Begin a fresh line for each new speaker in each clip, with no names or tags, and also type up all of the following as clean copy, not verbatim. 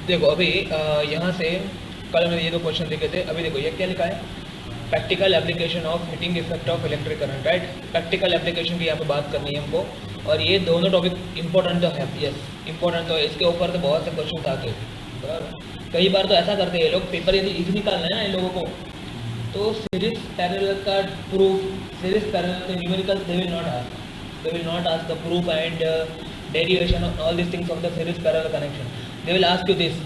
देखो अभी यहाँ से कल मैंने ये दो क्वेश्चन लिखे थे, अभी देखो ये क्या लिखा है, practical application of heating effect of electric current, right. Practical application की यहाँ पे बात करनी है हमको, और ये दोनों टॉपिक इंपॉर्टेंट तो है, यस इंपॉर्टेंट तो है, इसके ऊपर तो बहुत से क्वेश्चन आते हैं बराबर। कई बार तो ऐसा करते हैं लोग, पेपर यदि इजी निकालना है ना इन लोगों को, तो सीरीज पैरेलल का प्रूफ, सीरीज पैरेलल के numerical they will not ask the proof and derivation of all these things of the series parallel connection. They will ask you this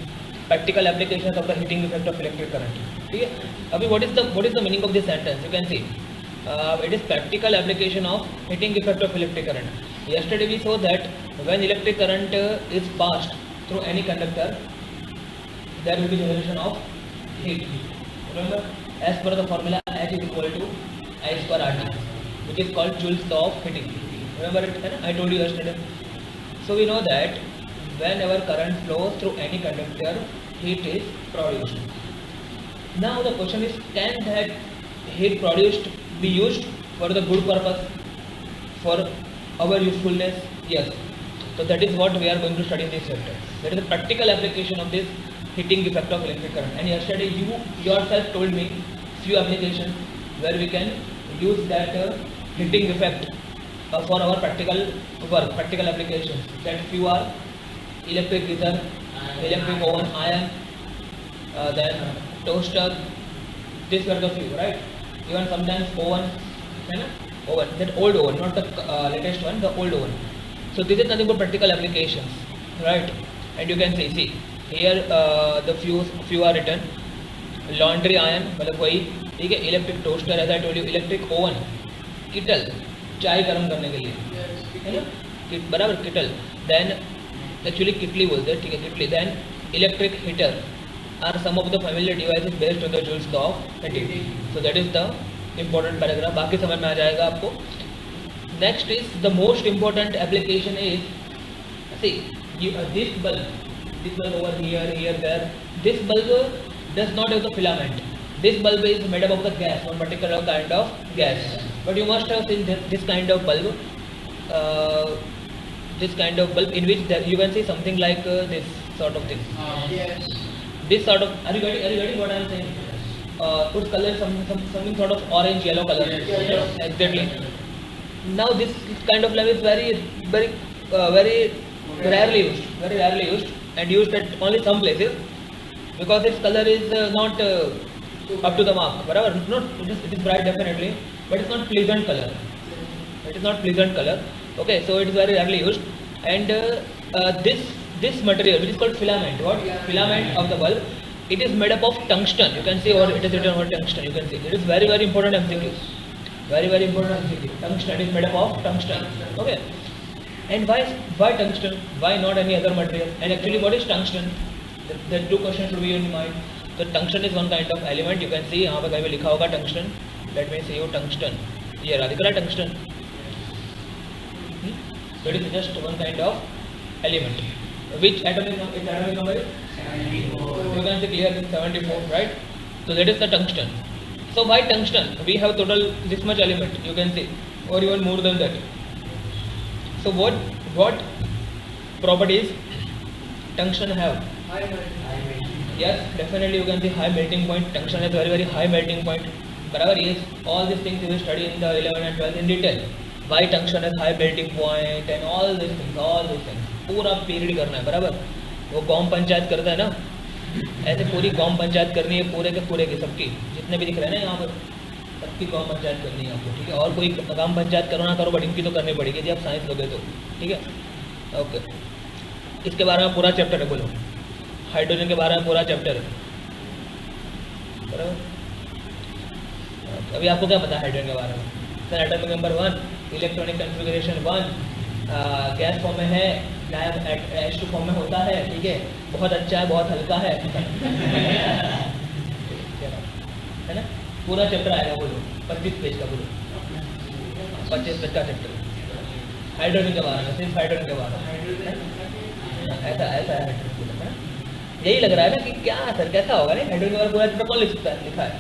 practical applications of the heating effect of electric current. ठीक है, अभी what is the meaning of this sentence? You can see it is practical application of heating effect of electric current. Yesterday we saw that when electric current is passed through any conductor, there will be generation of heat. Remember, as per the formula H is equal to I square RT, which is called Joule's law of heating. Remember it? I told you yesterday. So we know that whenever current flows through any conductor, heat is produced. Now the question is, can that heat produced be used for the good purpose, for our usefulness? Yes. So that is what we are going to study in this chapter. That is the practical application of this heating effect of electric current. And yesterday you yourself told me few applications where we can use that heating effect for our practical work, practical applications. That few are electric geyser, electric oven, iron, then toaster. These were the few, right? Even sometimes oven, oven, that old oven, not the latest one, the old oven. So this is nothing but practical applications, right? And you can see here the few are written. Laundry iron, मतलब वही, ठीक है, electric toaster, as I told you, electric oven, kettle, चाय गर्म करने के लिए, है ना, बराबर, किटल, देन एक्चुअली किटली बोलते हैं, ठीक है, kettle, then electric heater are some of the familiar devices based on the Joule's law of heating. So that is the important paragraph, बाकी समझ में आ जाएगा आपको. Next is the most important application is, see this bulb over here there, this bulb does not have the filament. This bulb is made up of the gas, one particular kind of gas. But you must have seen this kind of bulb, in which you can see something like this sort of thing. Yes. This sort of, are you getting what I am saying? Its color is something sort of orange yellow color. Yes. Exactly. Now this kind of lamp is very rarely used, and used at only some places, because its color is not up to the mark, whatever. It is bright definitely, but it's not pleasant color. It is not pleasant color. Okay, so it is very rarely used, and this material, which is called filament, filament of the bulb, it is made up of tungsten. You can see, or it is written over tungsten. You can see it is very important MCQ. Very important MCQ. Tungsten is made up of tungsten. Okay. And why tungsten? Why not any other material? And actually, what is tungsten? The two questions should be in mind. So tungsten is one kind of element. You can see यहाँ पे कहीं पे लिखा होगा tungsten. Let me see you tungsten. ये रहा, दिख रहा है tungsten. So it is just one kind of element. Which atomic number is? 74. You can see clearly 74, right? So that is the tungsten. So why tungsten? We have total this much element. You can see, or even more than that. So what properties tungsten have? High melting. Yes, definitely you can see high melting point. Tungsten has very high melting point. बराबर, yes, all these things you will study in the 11th and 12th in detail. Why tungsten has high melting point and all these things. पूरा period करना है, बराबर. वो गांव पंचायत करता है ना, ऐसे पूरी गांव पंचायत करनी है, पूरे के सबकी, जितने भी दिख रहे हैं ना यहाँ पर, सबकी गांव पंचायत करनी है आपको, ठीक है. और कोई गांव पंचायत करो ना करो, बट इनकी तो करनी पड़ेगी जी, आप साइंस लोगे तो, ठीक है. ओके, इसके बारे में पूरा चैप्टर है, बोलो. हाइड्रोजन के बारे में पूरा चैप्टर है, बराबर. अभी आपको क्या पता है हाइड्रोजन के बारे में? Sir atomic number 1, electronic configuration 1, gas form में है, H2 फॉर्म में होता है, ठीक है, बहुत अच्छा है, बहुत हल्का है, है ना. पूरा चैप्टर आएगा, बोलो 25 पेज का, बोलो 25 पेज का चैप्टर हाइड्रोजन के बारे में, सिर्फ हाइड्रोजन के बारे में. ऐसा है हाइड्रोजन, है ना. यही लग रहा है ना कि क्या सर कैसा होगा, नहीं हाइड्रोजन के बारे में पूरा चैप्टर कौन लिख सकता है, लिखा है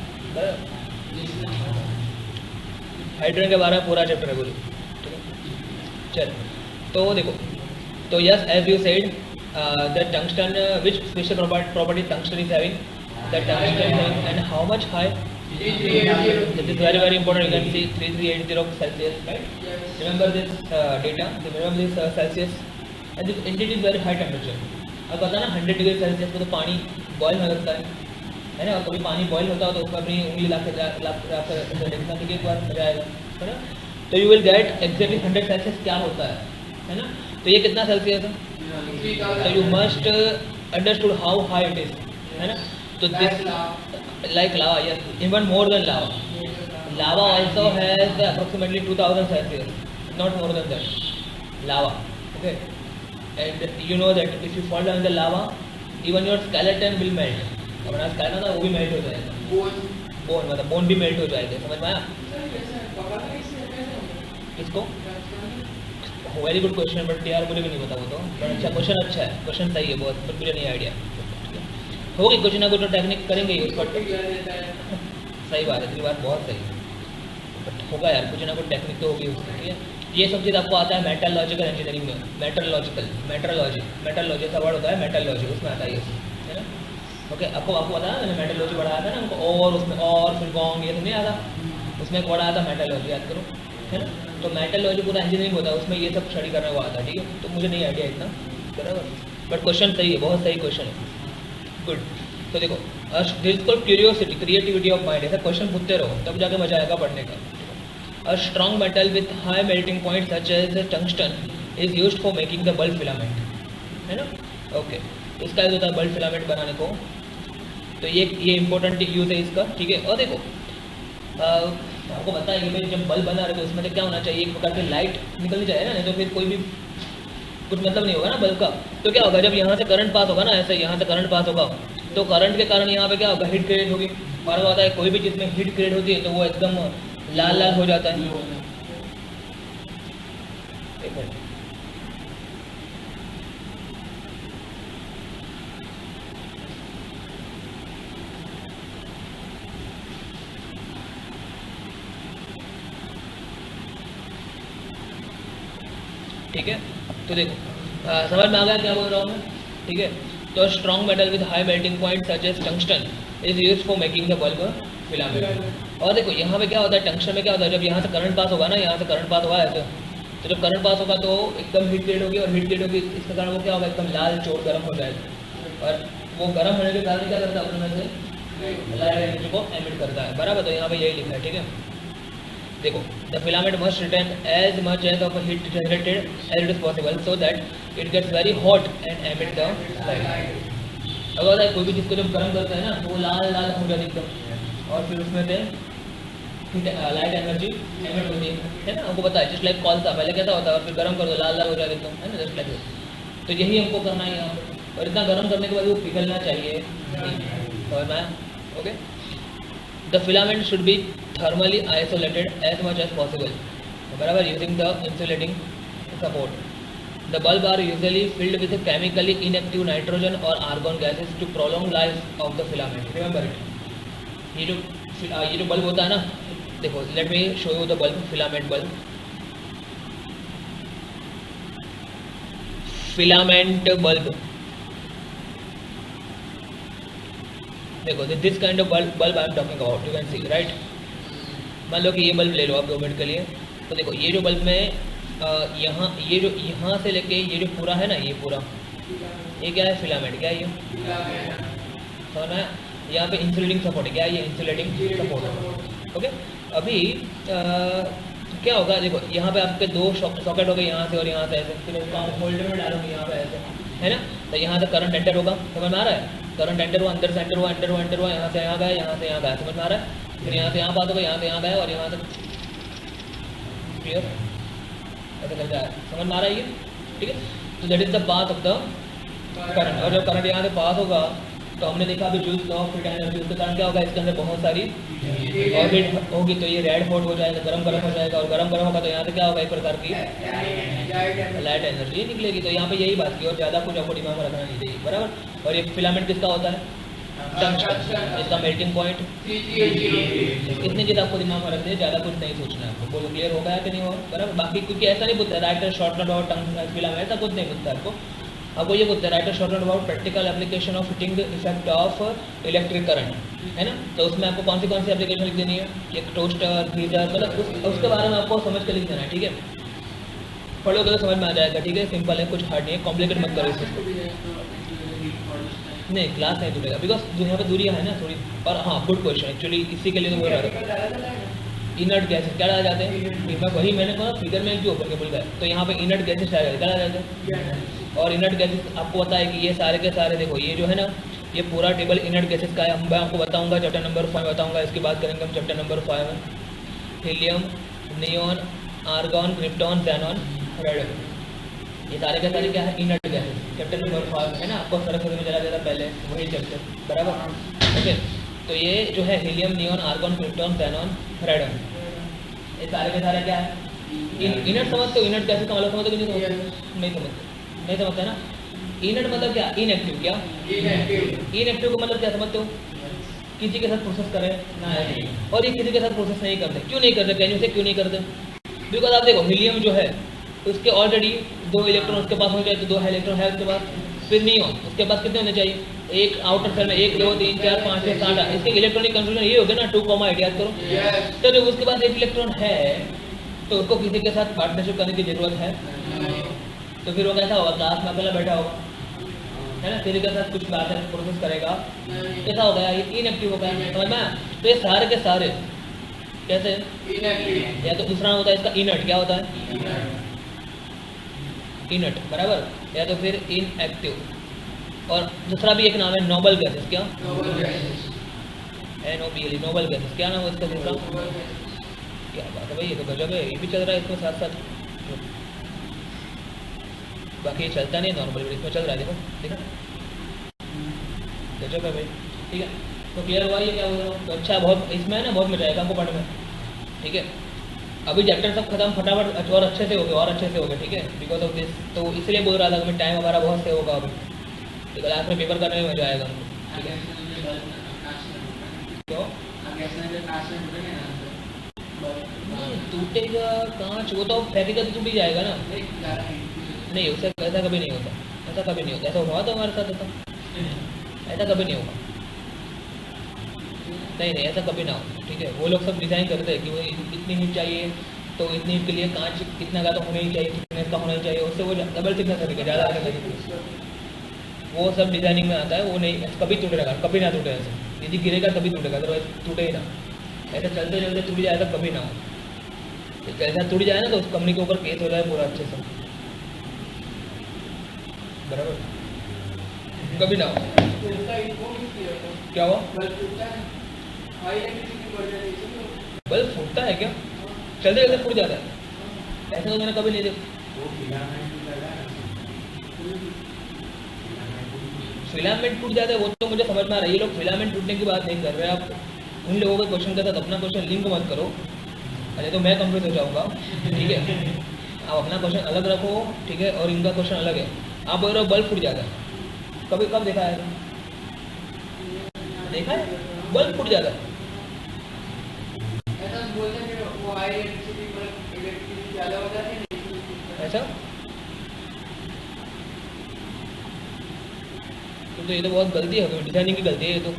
हाइड्रोजन के बारे में पूरा चैप्टर है, बोलो, ठीक है. चलो, तो देखो, तो yes, as you said the tungsten, which special property tungsten is having, the tungsten is having, and how much high, this is very very important. You can see 3380 Celsius, right? Remember this data, remember this Celsius, and this entity is very high temperature. अब पता ना 100 degree Celsius पे तो पानी boil हो सकता है ना, और कभी पानी बॉयल होता हो तो उसमें अपनी उंगली ला कर देखना कि एक बार मजा आएगा, है ना? तो you will get exactly 100 Celsius क्या होता है ना? तो ये कितना सेल्सियस है? तो you must understood how high it is, है ना? तो this like lava, yes, even more than lava. Lava also has approximately 2000 Celsius, not more than that. Lava, okay. And you know that if you fall down in the lava, even your skeleton will melt. अपना skeleton ना वो भी melt हो जाएगा. Bone मतलब bone भी melt हो जाएगा, समझ में आया? किसको? Very good question, but यार मुझे भी नहीं पता वो तो. but अच्छा question, अच्छा है, question सही है बहुत, but मुझे नहीं आइडिया. होगी कुछ ना कुछ तो टेक्निक करेंगे ही उसको. सही बात है, तेरी बात बहुत सही है, बट होगा यार कुछ ना कुछ टेक्निक तो होगी उसकी. ठीक है, ये सब चीज़ आपको आता है मेटलॉजिकल इंजीनियरिंग में. मेटलॉजी ऐसा वर्ड होता है, मेटलॉजी उसमें आता है ये, है ना? ओके, आपको पता है मैंने मेटलॉजी पढ़ाया था ना हमको, और उसमें और फिर गॉन्ग ये तो नहीं आता, उसमें एक वर्ड आया था मेटलॉजी, याद करो, है ना? तो मेटलॉजी पूरा इंजीनियरिंग होता है, उसमें ये सब स्टडी करने को आता है. ठीक है, तो मुझे नहीं आइडिया इतना, बराबर, बट क्वेश्चन सही है, बहुत सही क्वेश्चन है. गुड. तो देखो, this is called curiosity, creativity of mind. ऐसा क्वेश्चन पूछते रहो तब जाके मजा आएगा पढ़ने का. A strong metal with high melting point such as tungsten is used for making the bulb filament, है ना? ओके, इसका यूज होता है बल्ब फिलामेंट बनाने को. तो ये इंपॉर्टेंट यूज है इसका. ठीक है, और देखो आपको पता है कि भाई जब बल्ब बना रहे तो उसमें से क्या होना चाहिए, एक प्रकार की लाइट निकलनी चाहिए ना, नहीं तो फिर कोई भी कुछ मतलब नहीं होगा ना बल्ब का. तो क्या होगा, जब यहाँ से करंट पास होगा ना, ऐसे यहाँ से करंट पास होगा तो करंट के कारण यहाँ पे क्या होगा, हीट क्रिएट होगी. और होता है कोई भी चीज़ में हीट क्रिएट होती है तो वो एकदम लाल लाल हो जाता है. एक मिनट, ठीक है. तो देखो समझ में आ गया क्या बोल रहा हूँ मैं? ठीक है, तो strong metal with high melting point such as tungsten is used for making the bulb filament. और देखो यहाँ पे क्या होता है, टंगस्टन में क्या होता है, जब यहाँ से करंट पास होगा ना, यहाँ से करंट पास हुआ है तो जब करंट पास होगा तो एकदम हीट क्रिएट होगी, और हीट क्रिएट होगी इसके कारण वो क्या होगा, एकदम लाल चोट गर्म हो जाएगा. और वो गर्म होने के कारण क्या करता है, अपने में से लाइट एनर्जी को एमिट करता है, बराबर. तो यहाँ पे यही लिखा है. ठीक है, देखो, the filament must retain as much as of heat generated as it is possible so that it gets very hot and emit the light. अगर कोई भी चीज़ को जब गर्म करते हैं ना तो वो लाल लाल हो जाती एकदम, और फिर उसमें से लाइट एनर्जी एमिट होती है ना. हमको पता है, जस्ट लाइक कॉल था पहले कैसा होता है, और फिर गर्म कर दो लाल लाल हो जाए एकदम, है ना, जस्ट लाइक. तो यही हमको करना है यहाँ पर, और इतना गर्म करने के बाद वो पिघलना चाहिए. और मैं okay, the filament should be thermally isolated as much as possible, बराबर, using the insulating support. The bulb are usually filled with chemically inactive nitrogen or argon gases to prolong life of the filament. Remember it. ये जो bulb होता है ना, देखो, let me show you the bulb, filament bulb. Filament bulb. देखो, this kind of bulb I am talking about. You can see, right? मान लो कि ये बल्ब ले लो आप 2 मिनट के लिए. तो देखो, ये जो बल्ब में यहाँ ये जो यहाँ से लेके ये जो पूरा है ना, ये पूरा ये क्या है, फिलामेंट. क्या है ये, तो ना यहाँ पे इंसुलेटिंग सपोर्ट है. क्या है ये, इंसुलेटिंग सपोर्ट. ओके, अभी क्या होगा, देखो यहाँ पे आपके 2 सॉकेट हो गए, यहाँ से और यहाँ से ऐसे, फिर उसको आप होल्डर में डालोगे यहाँ पे ऐसे, है ना. तो यहाँ से करंट एंटर होगा, समझ में आ रहा है, करंट एंटर हुआ, अंदर से एंटर हुआ, एंटर हुआ, यहाँ से यहाँ गया, यहाँ से यहाँ गया, समझ में आ रहा है. फिर यहाँ से यहाँ पास होगा, यहाँ से यहाँ गया, और यहाँ से क्लियर ऐसे चल जाए, समझ में आ रहा है ये. ठीक है, तो that is the path of the current. और जब करंट यहाँ से पास होगा तो हमने देखा अभी juice law of heat energy, उसके कारण क्या होगा, इसके अंदर बहुत सारी हीट होगी, तो ये रेड हॉट हो जाएगा, गरम गरम हो जाएगा, और गरम गरम होगा तो यहाँ से क्या होगा, एक प्रकार की लाइट एनर्जी निकलेगी. तो यहाँ पे यही बात की, और ज़्यादा कुछ आपको दिमाग में रखना नहीं चाहिए, बराबर. और ये फिलामेंट किसका होता है, टंगस्टन, इसका मेल्टिंग पॉइंट. इतनी चीज़ आपको दिमाग में रखनी है, ज़्यादा कुछ नहीं सोचना है आपको. बोलो क्लियर होगा कि नहीं होगा, बराबर. बाकी क्योंकि ऐसा नहीं पूछता राइट शॉर्ट नोट और टंग फिलामेंट, ऐसा कुछ नहीं पूछता आपको. आपको ये बोलते हैं right a short note about practical application of heating effect of electric current, है ना। तो उसमें आपको कौन सी एप्लीकेशन लिख देनी है, एक टोस्टर, गीजर, मतलब उसके बारे में आपको समझ के लिख देना है, ठीक है। पढ़ोगे तो समझ में आ जाएगा, ठीक है, सिंपल है, कुछ हार्ड नहीं है, कॉम्प्लिकेट मत करो इसको। नहीं, ग्लास नहीं टूटेगा बिकॉज यहाँ पे दूरियाँ है ना थोड़ी। और हाँ, गुड क्वेश्चन, एक्चुअली इसी के लिए तो बोल रहा था। इनर्ट गैसेस क्या डाला जाते हैं, वही मैंने कहा फिगर में जो ऊपर के बोल गया, तो यहाँ पे इनर्ट गैसेस डाला जाते हैं। और इनर्ट गैसेस आपको पता है कि ये सारे के सारे, देखो ये जो है ना, ये पूरा टेबल इनर्ट गैसेस का है। मैं आपको बताऊंगा चैप्टर नंबर 5 बताऊंगा, इसकी बात करेंगे हम चैप्टर नंबर 5 में। Helium, neon, argon, krypton, xenon, radon, ये सारे के सारे क्या है, इनर्ट गैसेस। चैप्टर नंबर 5 है ना, आपको सरस्वती में चला जाता पहले वही चैप्टर, बराबर। ओके, तो ये जो है helium, neon, argon, krypton, xenon, radon, ये सारे के सारे क्या है, इनर्ट। समझते हो इनर्ट गैसेस का मतलब समझते हो कि नहीं समझते ना। इनर्ट मतलब क्या, इनएक्टिव। क्या इनएक्टिव का मतलब क्या समझते हो, किसी के साथ प्रोसेस करें और ये किसी के साथ प्रोसेस नहीं करते। क्यों नहीं करते, कैन यू से क्यों नहीं करते, बिकॉज आप देखो हीलियम जो है उसके ऑलरेडी 2 इलेक्ट्रॉन उसके पास हो जाए, तो 2 इलेक्ट्रॉन है उसके पास। फिर नियॉन, उसके पास कितने होने चाहिए, एक आउटर सेल में 1 2 3 4 5 6 7 8, इसके इलेक्ट्रॉनिक कंफ्यूजन ये हो गया ना, 2, याद करो। तो जब उसके पास 1 इलेक्ट्रॉन है तो उसको किसी के साथ पार्टनरशिप करने की जरूरत है, तो फिर वो कैसा होगा, क्लास में अकेला बैठा होगा, है ना, किसी के साथ कुछ बात प्रोसेस करेगा, कैसा होगा, ये इनएक्टिव होगा, समझ में। तो ये सारे के सारे कैसे इनएक्टिव, या तो दूसरा होता है इसका इनर्ट, क्या होता है इनर्ट, बराबर, या तो फिर इनएक्टिव। और दूसरा भी एक नाम है नोबल गैसेस, क्या NOBL, नोबल गैसेस, क्या नाम है इसका दूसरा, क्या बात है भाई, ये तो गजब है, ये भी चल रहा है इसमें साथ साथ, बाकी ये चलता नहीं नॉर्मल, इसमें चल रहा है, देखो गजब है भाई, ठीक है। तो क्लियर हुआ ये क्या बोल रहा हूँ, तो अच्छा, बहुत इसमें है ना, बहुत मजा आएगा आपको पढ़ने में, ठीक है। अभी चैप्टर सब खत्म फटाफट और अच्छे से हो गए, ठीक है, बिकॉज ऑफ दिस। तो इसलिए बोल रहा था कि टाइम हमारा बहुत से होगा अभी, तो क्लास में पेपर करने में मजा आएगा हमको, ठीक है। क्यों टूटेगा कांच, वो तो फेंकेगा तो टूट ही जाएगा ना, नहीं उससे ऐसा कभी नहीं होता, ऐसा हुआ तो हमारे साथ ऐसा कभी नहीं होगा, नहीं ऐसा कभी ना हो, ठीक है। वो लोग सब डिज़ाइन करते हैं कि वो इतनी हीट चाहिए, तो इतनी हीट के लिए कांच इतना का तो होना ही चाहिए, थिकनेस का होना ही चाहिए, उससे वो डबल थिकनेस करेगा, ज़्यादा करेगा, वो सब डिज़ाइनिंग में आता है। वो नहीं कभी टूटेगा, कभी ना टूटे ऐसे, यदि गिरेगा तभी टूटेगा, अदरवाइज टूटे ही ना, ऐसा चलते चलते टूट जाए तो कभी ना हो। ऐसा टूट जाए ना तो उस कंपनी के ऊपर केस हो जाए पूरा अच्छे से, बराबर, कभी ना हो। क्या हुआ, बल्ब फूटता है क्या, चलते चलते फूट जाता है, ऐसा तो मैंने कभी नहीं देखा। फिलामेंट टूट जाता है वो तो मुझे समझ में आ रहा है, ये लोग फिलामेंट टूटने की बात नहीं कर रहे हैं। आप उन लोगों के क्वेश्चन के साथ अपना क्वेश्चन लिंक मत करो, अरे तो मैं कंफ्यूज हो जाऊंगा, ठीक है। आप अपना क्वेश्चन अलग रखो, ठीक है, और इनका क्वेश्चन अलग है। आप बोल रहे हो बल्ब फूट जाता है, कभी कब देखा है, देखा है बल्ब फूट जाता है, ऐसा तो ये तो बहुत गलती है, डिजाइनिंग की गलती है ये तो।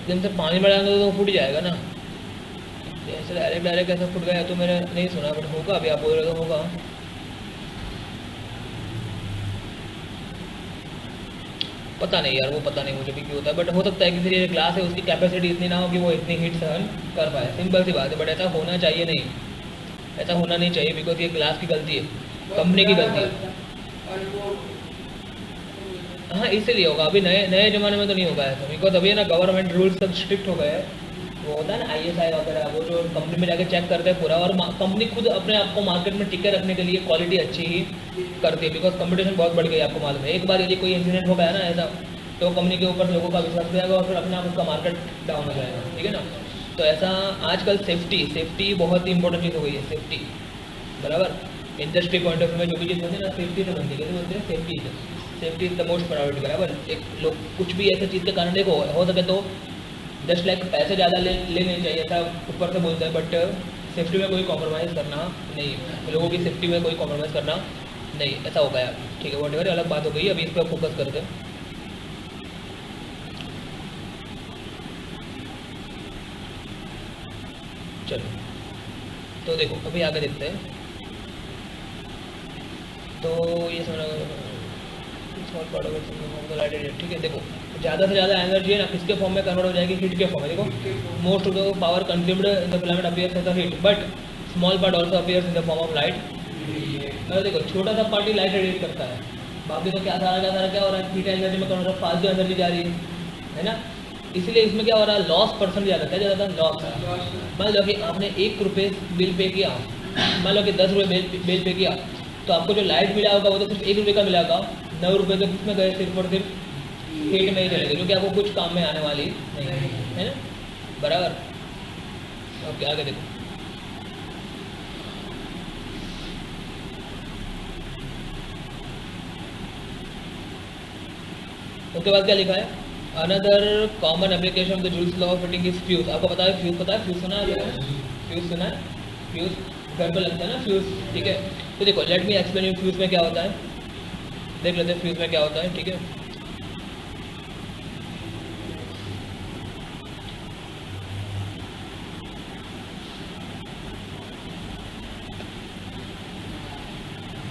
एकदम से पानी में डालेंगे तो फूट जाएगा ना, ऐसे डायरेक्ट ऐसा फूट गया तो मैंने नहीं सुना, बट होगा, अभी आप बोल रहे तो होगा। पता नहीं यार, वो पता नहीं मुझे भी क्यों होता है, बट हो सकता है कि फिर ये ग्लास है उसकी कैपेसिटी इतनी ना हो कि वो इतनी हीट सहन कर पाए, सिंपल सी बात है। बट ऐसा होना चाहिए नहीं, ऐसा होना नहीं चाहिए, बिकॉज ये ग्लास की गलती है, कंपनी की गलती है। हाँ इसीलिए होगा, अभी नए ज़माने में तो नहीं होगा ऐसा, बिकॉज अभी ना गवर्नमेंट रूल्स सब स्ट्रिक्ट हो गए हैं, वो होता है ना ISI वगैरह, वो जो कंपनी में जाके चेक करते हैं पूरा, और कंपनी खुद अपने आप को मार्केट में टिके रखने के लिए क्वालिटी अच्छी ही करती है, बिकॉज कंपटीशन बहुत बढ़ गई है, आपको मालूम है। एक बार यदि कोई इंसिडेंट हो गया ना ऐसा, तो कंपनी के ऊपर लोगों का विश्वास जाएगा और फिर अपने आप उसका मार्केट डाउन हो जाएगा, ठीक है ना। तो ऐसा आजकल सेफ्टी बहुत ही इंपॉर्टेंट चीज़ हो गई है, सेफ्टी, बराबर। इंडस्ट्री पॉइंट ऑफ व्यू में जो भी चीज़ होती है ना, सेफ्टी से बनती है, कैसे बोलते हैं, safety is the most priority, बराबर। एक लोग कुछ भी ऐसे चीज़ के कारण देखो, हो सके तो जस्ट लाइक पैसे ज़्यादा ले नहीं चाहिए, ऐसा ऊपर से बोलते हैं, बट सेफ्टी में कोई कॉम्प्रोमाइज़ करना नहीं, लोगों की सेफ्टी में कोई कॉम्प्रोमाइज़ करना नहीं, ऐसा हो गया, ठीक है। वॉट अलग बात हो गई, अभी इस पर फोकस करते हैं। चलो तो देखो अभी आगे देखते हैं। तो ये समझ, ठीक है। देखो ज़्यादा से ज़्यादा एनर्जी है ना किसके फॉर्म में कन्वर्ट हो जाएगी, हीट के फॉर्म में। देखो most of the power consumed in the filament appears as the heat, but small part also appears in the form of light. मतलब देखो छोटा सा पार्टी लाइट रेडिएट करता है, बाकी तो क्या सारा क्या हो रहा है, हीट एनर्जी में कन्वर्ट, फालतू एनर्जी जा रही है ना। इसलिए इसमें क्या हो रहा है, लॉस परसेंट ज़्यादा है, ज़्यादा लॉस। मान लो कि आपने 1 रुपये बिल पे किया, मान लो कि 10 रुपये बिल पे किया, तो आपको जो लाइट मिला होगा वो तो सिर्फ 1 रुपये का मिला होगा, 9 रुपये तो किसमें गए, सिर्फ और सिर्फ हीट में ही चले गए, जो कि आपको कुछ काम में आने वाली नहीं है ना, बराबर। ओके आगे देखो। उसके बाद क्या लिखा है, another common application of the Joule's law of heating is fuse. आपको पता है फ्यूज, पता है फ्यूज सुना है, फ्यूज सुना है, फ्यूज घर पे लगता है ना फ्यूज, ठीक है। तो देखो let me explain you fuse में क्या होता है, देख लेते हैं फ्यूज में क्या होता है, ठीक है।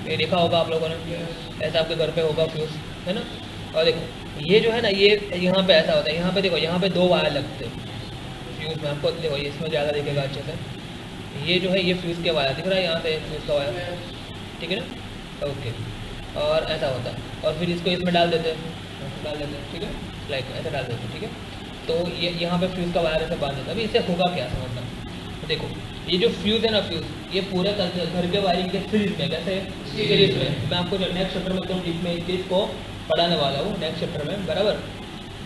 ये देखा होगा आप लोगों ने, ऐसा आपके घर पे होगा फ्यूज, है ना। और देखो ये जो है ना, ये यहाँ पे ऐसा होता है, यहाँ पे देखो यहाँ पे 2 वायर लगते हैं फ्यूज में, आपको देखो इसमें ज़्यादा दिखेगा अच्छे से, ये जो है ये फ्यूज़ के वायर दिख रहा है, यहाँ पे फ्यूज़ का वायर, ठीक है ना। ओके और ऐसा होता है, और फिर इसको इसमें डाल देते हैं, ठीक है, लाइक ऐसे डाल देते हैं, ठीक है। तो ये यहाँ पे फ्यूज़ का वायर ऐसे बांध देता है। अभी इससे होगा क्या समझना, तो देखो ये जो फ्यूज़ है ना, फ्यूज़ ये पूरे घर के वायरिंग के सीरीज में, कैसे सीरीज में, मैं आपको जो नेक्स्ट चैप्टर में एकदम डीप में इस चीज़ को पढ़ाने वाला हूँ नेक्स्ट चैप्टर में, बराबर।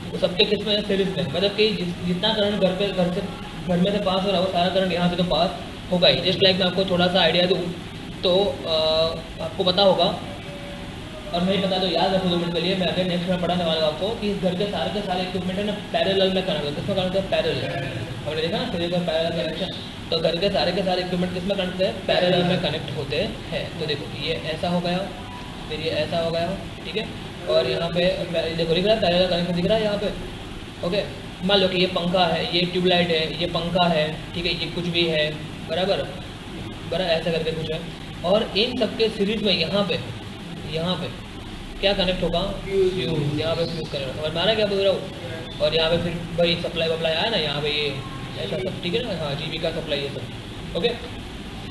वो सबके किस में सीरीज में, मतलब कि जितना करंट घर में से पास हो रहा हो, सारा करंट यहाँ से तो पास होगा ही। जस्ट लाइक मैं आपको थोड़ा सा आइडिया दूँ तो आपको पता होगा, और नहीं पता तो याद रखो 2 मिनट के लिए, मैं अगर नेक्स्ट में पढ़ाने वाला हूँ आपको कि इस घर के सारे इक्विपमेंट है ना पैरेलल में कनेक्ट होते हैं। किसमें कनेक्ट है, पैरेलल, हमने देखा ना सीरीज में पैरेलल कनेक्शन। तो घर के सारे इक्विपमेंट किसमें कनेक्ट है, पैरेलल में कनेक्ट होते हैं। तो देखो ये ऐसा हो गया, फिर ये ऐसा हो गया, ठीक है। और यहाँ पे देखो दिख रहा है पैरेलल कनेक्शन दिख रहा है यहाँ पे, ओके। मान लो कि ये पंखा है, ये ट्यूबलाइट है, ये पंखा है, ठीक है, ये कुछ भी है, बराबर, ऐसा करके कुछ है। और इन सबके सीरीज में यहाँ पे क्या कनेक्ट होगा, फ्यूज, यहाँ पे फ्यूज कनेक्ट होगा, मारा क्या बोल रहा हूँ। और यहाँ पे फिर भाई सप्लाई वप्लाई आया ना, यहाँ पे ये ऐसा सब, ठीक है ना, हाँ जीबी का सप्लाई ये सब, ओके।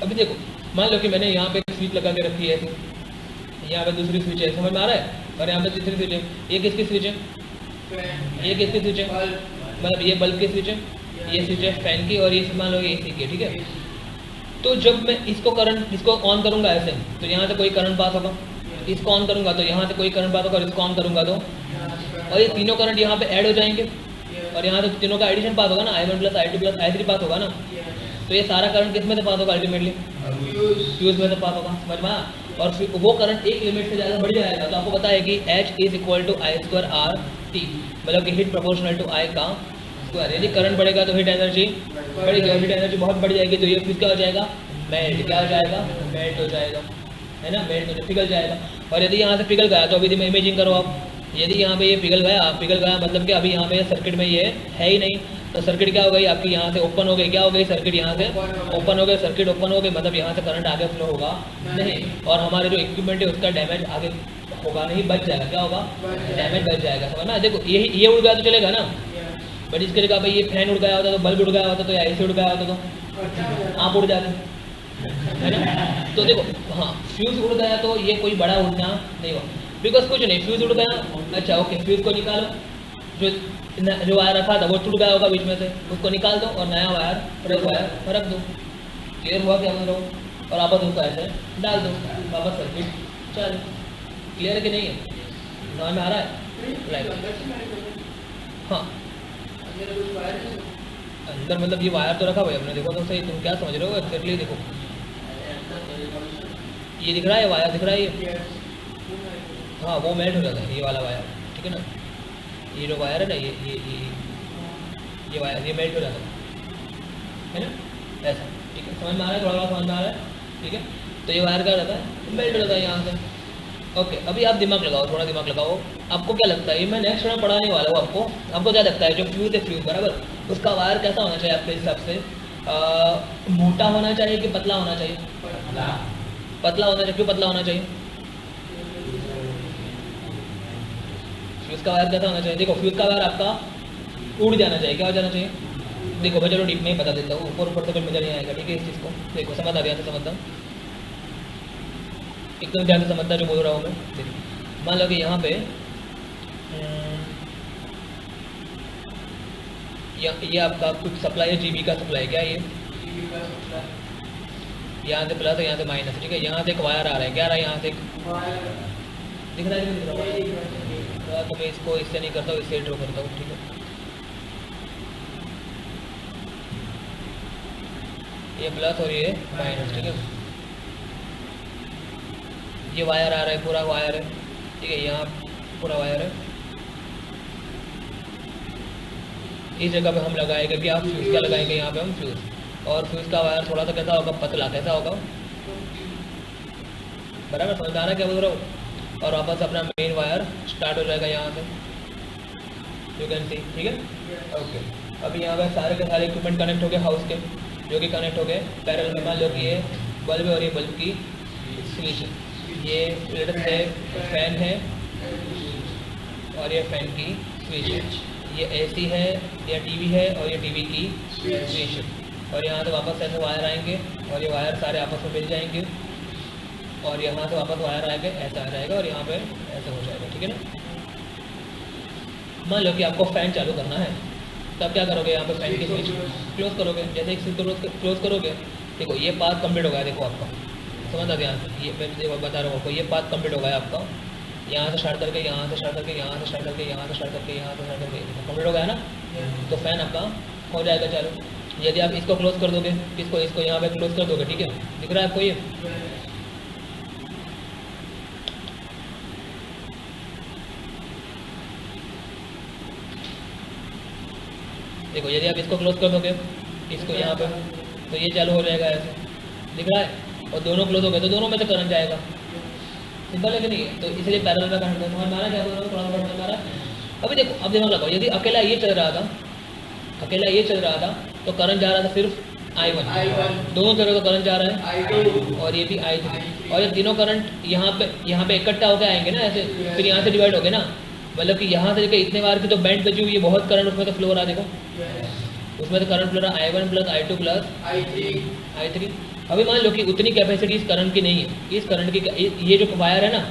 अभी देखो मान लो कि मैंने यहाँ पे एक स्विच लगा के रखी है, यहाँ पे दूसरी स्विच है, समझ में आ रहा है, और यहाँ पे तीसरी स्विच है। ये किसकी स्विच है, ये किसकी स्विच है, मतलब ये बल्ब की स्विच है, ये स्विच है फैन की, और ये मान लो ये AC की, ठीक है। तो जब मैं इसको ऑन करूँगा ऐसे, तो यहाँ से कोई करंट पास होगा, इसको ऑन करूँगा तो यहाँ से कोई करंट पास होगा, और इसको ऑन करूँगा तो, और ये तीनों करंट यहाँ पे ऐड हो जाएंगे, और यहाँ से तीनों का एडिशन पास होगा ना, I1 + I2 + I3 पास होगा ना। तो ये सारा करंट किस में से पास होगा, अल्टीमेटली फ्यूज में से पास होगा, समझ में आया। और फिर वो करंट एक लिमिट से ज़्यादा बढ़ जाएगा, तो आपको पता है कि H = I² RT, मतलब कि हीट प्रोपोर्शनल टू I का स्क्वायर। यदि करंट बढ़ेगा तो हीट एनर्जी बढ़ेगी, और हीट एनर्जी बहुत बढ़ जाएगी तो ये फ्यूज क्या हो जाएगा, मेल्ट, क्या हो जाएगा, मेल्ट हो जाएगा, है ना, मेल्ट हो पिघल जाएगा। और यदि यहाँ से पिघल गया तो अभी इमेजिंग करो आप, यदि यहाँ पे ये पिघल गया मतलब कि अभी यहाँ पे सर्किट में ये है ही नहीं, तो सर्किट क्या हो गई आपकी, यहाँ से ओपन हो गई, क्या हो गई, सर्किट यहाँ से ओपन हो गई, सर्किट ओपन हो गई, मतलब यहाँ से करंट आगे फ्लो होगा नहीं, और हमारे जो इक्विपमेंट है उसका डैमेज आगे होगा नहीं, बच जाएगा, क्या होगा, डैमेज बच जाएगा, समझ ना। देखो ये उड़ गया तो चलेगा ना, बट इसके जगह भाई ये फैन उड़ गया होता, तो बल्ब उड़ गया होता, तो या AC उड़ गया होता, तो आप उड़ जाते, है ना। तो देखो हाँ, फ्यूज उड़ गया तो ये कोई बड़ा उड़ना नहीं हुआ, बिकॉज कुछ नहीं, फ्यूज उड़ गया, अच्छा ओके, फ्यूज को निकालो, जो वायर रखा था वो टूट गया होगा बीच में से, उसको निकाल दो और नया वायर रख दो। क्लियर हुआ क्या बोल रहा हूँ? और वापस उसको ऐसे डाल दो, वापस सर्किट चल। क्लियर है कि नहीं है? समझ में आ रहा है? राइट। हाँ, अंदर मतलब ये वायर तो रखा हुआ है हमने, देखो तो सही, तुम क्या समझ रहे हो एक्जैक्टली? देखो ये दिख रहा है, वायर दिख रहा है ये, हाँ वो मेल्ट हो जाता है, ये वाला वायर, ठीक है ना? ये जो वायर है ना, ये वायर ये मेल्ट हो जाता है ना, ऐसा, ठीक है? समझ में आ रहा है? थोड़ा समझ में आ रहा है? ठीक है, तो ये वायर क्या रहता है? मेल्ट हो जाता है यहाँ से। ओके, अभी आप दिमाग लगाओ, थोड़ा दिमाग लगाओ। आपको क्या लगता है, ये मैं नेक्स्ट में पढ़ाने वाला हूँ आपको क्या लगता है जो फ्यूज है, फ्यूज बराबर, उसका वायर कैसा होना चाहिए आपके हिसाब से? मोटा होना चाहिए कि पतला होना चाहिए? पतला होना चाहिए। क्यों पतला होना चाहिए? फ्यूज का वायर कैसा होना चाहिए? देखो फ्यूज का वायर आपका उड़ जाना चाहिए। क्या हो जाना चाहिए? देखो मैं चलो डीप में ही बता देता हूँ, ऊपर से फिर मजा नहीं आएगा, ठीक है? इस चीज़ को देखो, समझ आ गया था? समझता एकदम ध्यान से समझता जो बोल रहा हूँ मैं। देखो मान लो कि यहाँ पे ये आपका कुछ सप्लाई है, जीबी का सप्लाई, क्या ये? यहाँ से प्लस है, यहाँ से माइनस, ठीक है? यहाँ से एक वायर आ रहा है, क्या आ रहा है? यहाँ से एक दिख रहा है कि नहीं दिख रहा है? तो मैं इसको इससे नहीं करता हूँ, इससे ड्रॉ करता हूँ, ठीक है? ये प्लस और ये माइनस, ठीक है? ये वायर आ रहा है, पूरा वायर है, ठीक है? यहाँ पूरा वायर है। इस जगह पे हम लगाएंगे कि आप फ्यूज़ क्या लगाएंगे? यहाँ पे हम फ्यूज़, और फ्यूज़ का वायर थोड़ा सा कैसा होगा? पतला। कैसा होगा? बराबर समझ आ रहा है क्या बोल रहा हूँ? और वापस अपना मेन वायर स्टार्ट हो जाएगा यहाँ से, यू कैन सी, ठीक है? ओके, अभी यहाँ पे सारे के सारे इक्विपमेंट कनेक्ट हो गए हाउस के, जो कि कनेक्ट हो गए पैरेलल में। मान लो कि ये बल्ब है और ये बल्ब की स्विच है, ये लेटर से फैन है और ये फैन की स्विच है, ये एसी है या टीवी है और ये टीवी की स्विच है। और यहाँ से वापस ऐसे वायर आएंगे और ये वायर सारे आपस में मिल जाएंगे और यहाँ से वापस वायर आएंगे, ऐसा आ जाएगा और यहाँ पे ऐसा हो जाएगा, ठीक है ना? मान लो कि आपको फ़ैन चालू करना है, तब क्या करोगे? यहाँ पे फैन की स्विच क्लोज करोगे। जैसे एक स्विच क्लोज करोगे, देखो ये पाथ कंप्लीट हो गया, देखो आपका समझ आ गया? ये मैं देखो बता रहा हूँ आपको, ये पाथ कंप्लीट हो गया आपका, यहाँ से स्टार्ट करके यहाँ से स्टार्ट करके यहाँ से स्टार्ट करके यहाँ से स्टार्ट करके यहाँ से स्टार्ट करके कंप्लीट हो गया ना? तो फैन आपका हो जाएगा चालू। यदि आप इसको क्लोज कर दोगे, इसको यहाँ पे क्लोज कर दोगे, ठीक है? दिख रहा है आपको ये? देखो यदि आप इसको क्लोज कर दोगे, इसको यहाँ पे, तो ये चालू हो जाएगा ऐसे, दिख रहा है? और दोनों क्लोज हो गए तो दोनों में से करंट जाएगा। सिंपल है कि नहीं है? तो इसलिए पैरेलल में करंट समझ में आ रहा है क्या बोल रहा हूँ? थोड़ा सा समझ में आ रहा है? अभी देखो, अब दिमाग लगाओ, यदि अकेला ये चल रहा था, अकेला ये चल रहा था तो करंट जा रहा था सिर्फ I1, दोनों तरह का करंट जा रहा है I2 और ये भी I3, और ये तीनों करंट यहाँ पे इकट्ठा होकर आएंगे ना ऐसे, फिर यहाँ से डिवाइड हो गए ना, मतलब कि यहाँ से देखिए इतने बार की तो बैंड बची हुई है, बहुत करंट उसमें तो फ्लो हो रहा है, देखो उसमें तो करंट फ्लो रहा है I1 plus I2 plus I3। अभी मान लो कि उतनी कैपेसिटी इस करंट की नहीं है, इस करंट की, ये जो वायर है ना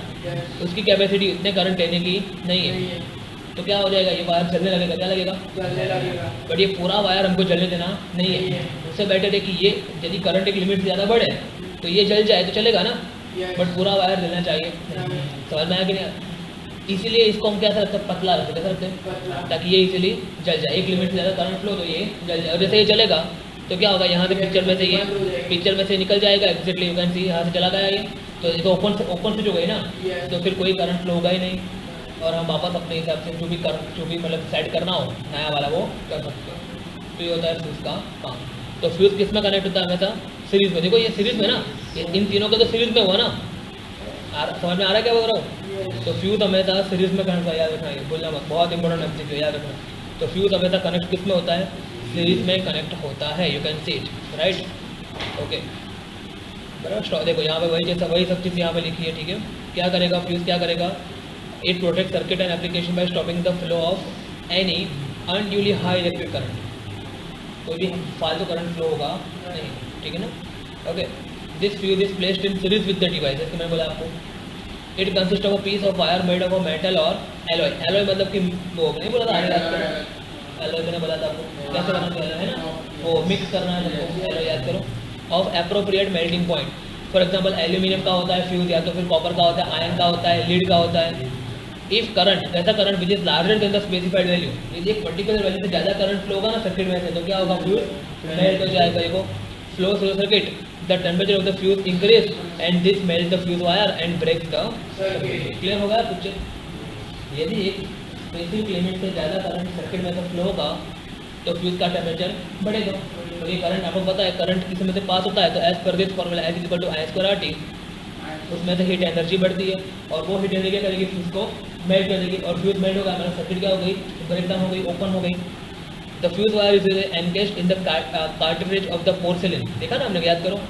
उसकी कैपेसिटी उतने करंट लेने की नहीं है, तो क्या हो जाएगा? ये वायर जलने लगेगा। क्या लगेगा? जलने लगेगा। बट ये पूरा वायर हमको जलने देना नहीं है, उससे बेटर है कि ये यदि करंट एक लिमिट से ज़्यादा बढ़े तो ये जल जाए तो चलेगा ना, बट पूरा वायर जलना चाहिए। समझ में आया कि नहीं? इसीलिए इसको हम कैसा रखते हैं? पतला रखते हैं। कैसा रखते हैं? ताकि ये इजीली जल जाए, एक लिमिट से ज़्यादा करंट फ्लो तो ये जल जाए। और जैसे ये चलेगा तो क्या होगा? यहाँ से पिक्चर में से ये पिक्चर में से निकल जाएगा, एग्जैक्टली यू कैन सी, यहाँ से चला गया ये, तो इसको ओपन स्विच हो गई ना, तो फिर कोई करंट फ्लो होगा ही नहीं, और हम वापस अपने हिसाब से जो भी मतलब सेट करना हो नया वाला वो कर सकते हैं। तो ये होता है फ्यूज़ का काम। तो फ्यूज़ किस में कनेक्ट होता है? हमेशा सीरीज़ में। देखो ये सीरीज़ में ना, इन तीनों का तो सीरीज़ में हुआ ना, समझ में आ रहा है क्या बोल रहा हूँ? तो फ्यूज़ हमेशा सीरीज़ में कनेक्ट होता है, याद रखना, ये बोलना मत, बहुत इंपॉर्टेंट एमसीक्यू, याद रखना। तो फ्यूज़ हमेशा कनेक्ट किस में होता है? सीरीज़ में कनेक्ट होता है, you can see it, right? Okay बराबर। देखो यहाँ पे वही सब चीज़ यहाँ पे लिखी है, ठीक है? क्या करेगा फ्यूज़? क्या करेगा? It protects circuit and application by stopping the flow of any unduly high electric current। कोई भी फालतू करंट फ्लो होगा नहीं, ठीक है ना? Okay, this fuse is placed in series with the device, जैसे मैंने बोला आपको it consist of a piece of wire made of a metal और एलॉय। एलॉय मतलब कि वो नहीं बोला था, एलॉय मैंने बोला था आपको कैसे बनाते हैं, है ना, वो मिक्स करना है सबको, एलॉय याद करो। Of appropriate melting point, for example aluminium का होता है फ्यूज, या तो फिर कॉपर का होता है, आयरन का होता है, लीड का होता है। इफ करंट, ऐसा current which is larger than the specified value, यदि एक पर्टिकुलर वैल्यू से ज़्यादा करंट फ्लो होगा ना सर्किट में से, तो क्या होगा, फ्यूज मेल्ट हो जाएगा। देखो, flow through circuit, the temperature of the fuse increase and this melt the fuse wire and break the circuit. Clear होगा पिक्चर। यदि एक स्पेसिफिक लिमिट से ज़्यादा करंट सर्किट में से फ्लो होगा तो फ्यूज का टेम्परेचर बढ़ेगा। तो ये करंट आपको पता है, करंट किस में से पास होता है, तो as per this formula as equal to I square RT, उसमें से हीट एनर्जी बढ़ती है और वो हीट एनर्जी क्या करेगी, फ्यूज को मेल्ट कर देगी, और फ्यूज मेल्ट होगा, हमारा सर्किट क्या हो गई, ब्रेक डाउन हो गई, ओपन हो गई। The fuse wire is encased in the cartridge of the porcelain. देखा ना हमने, याद करो,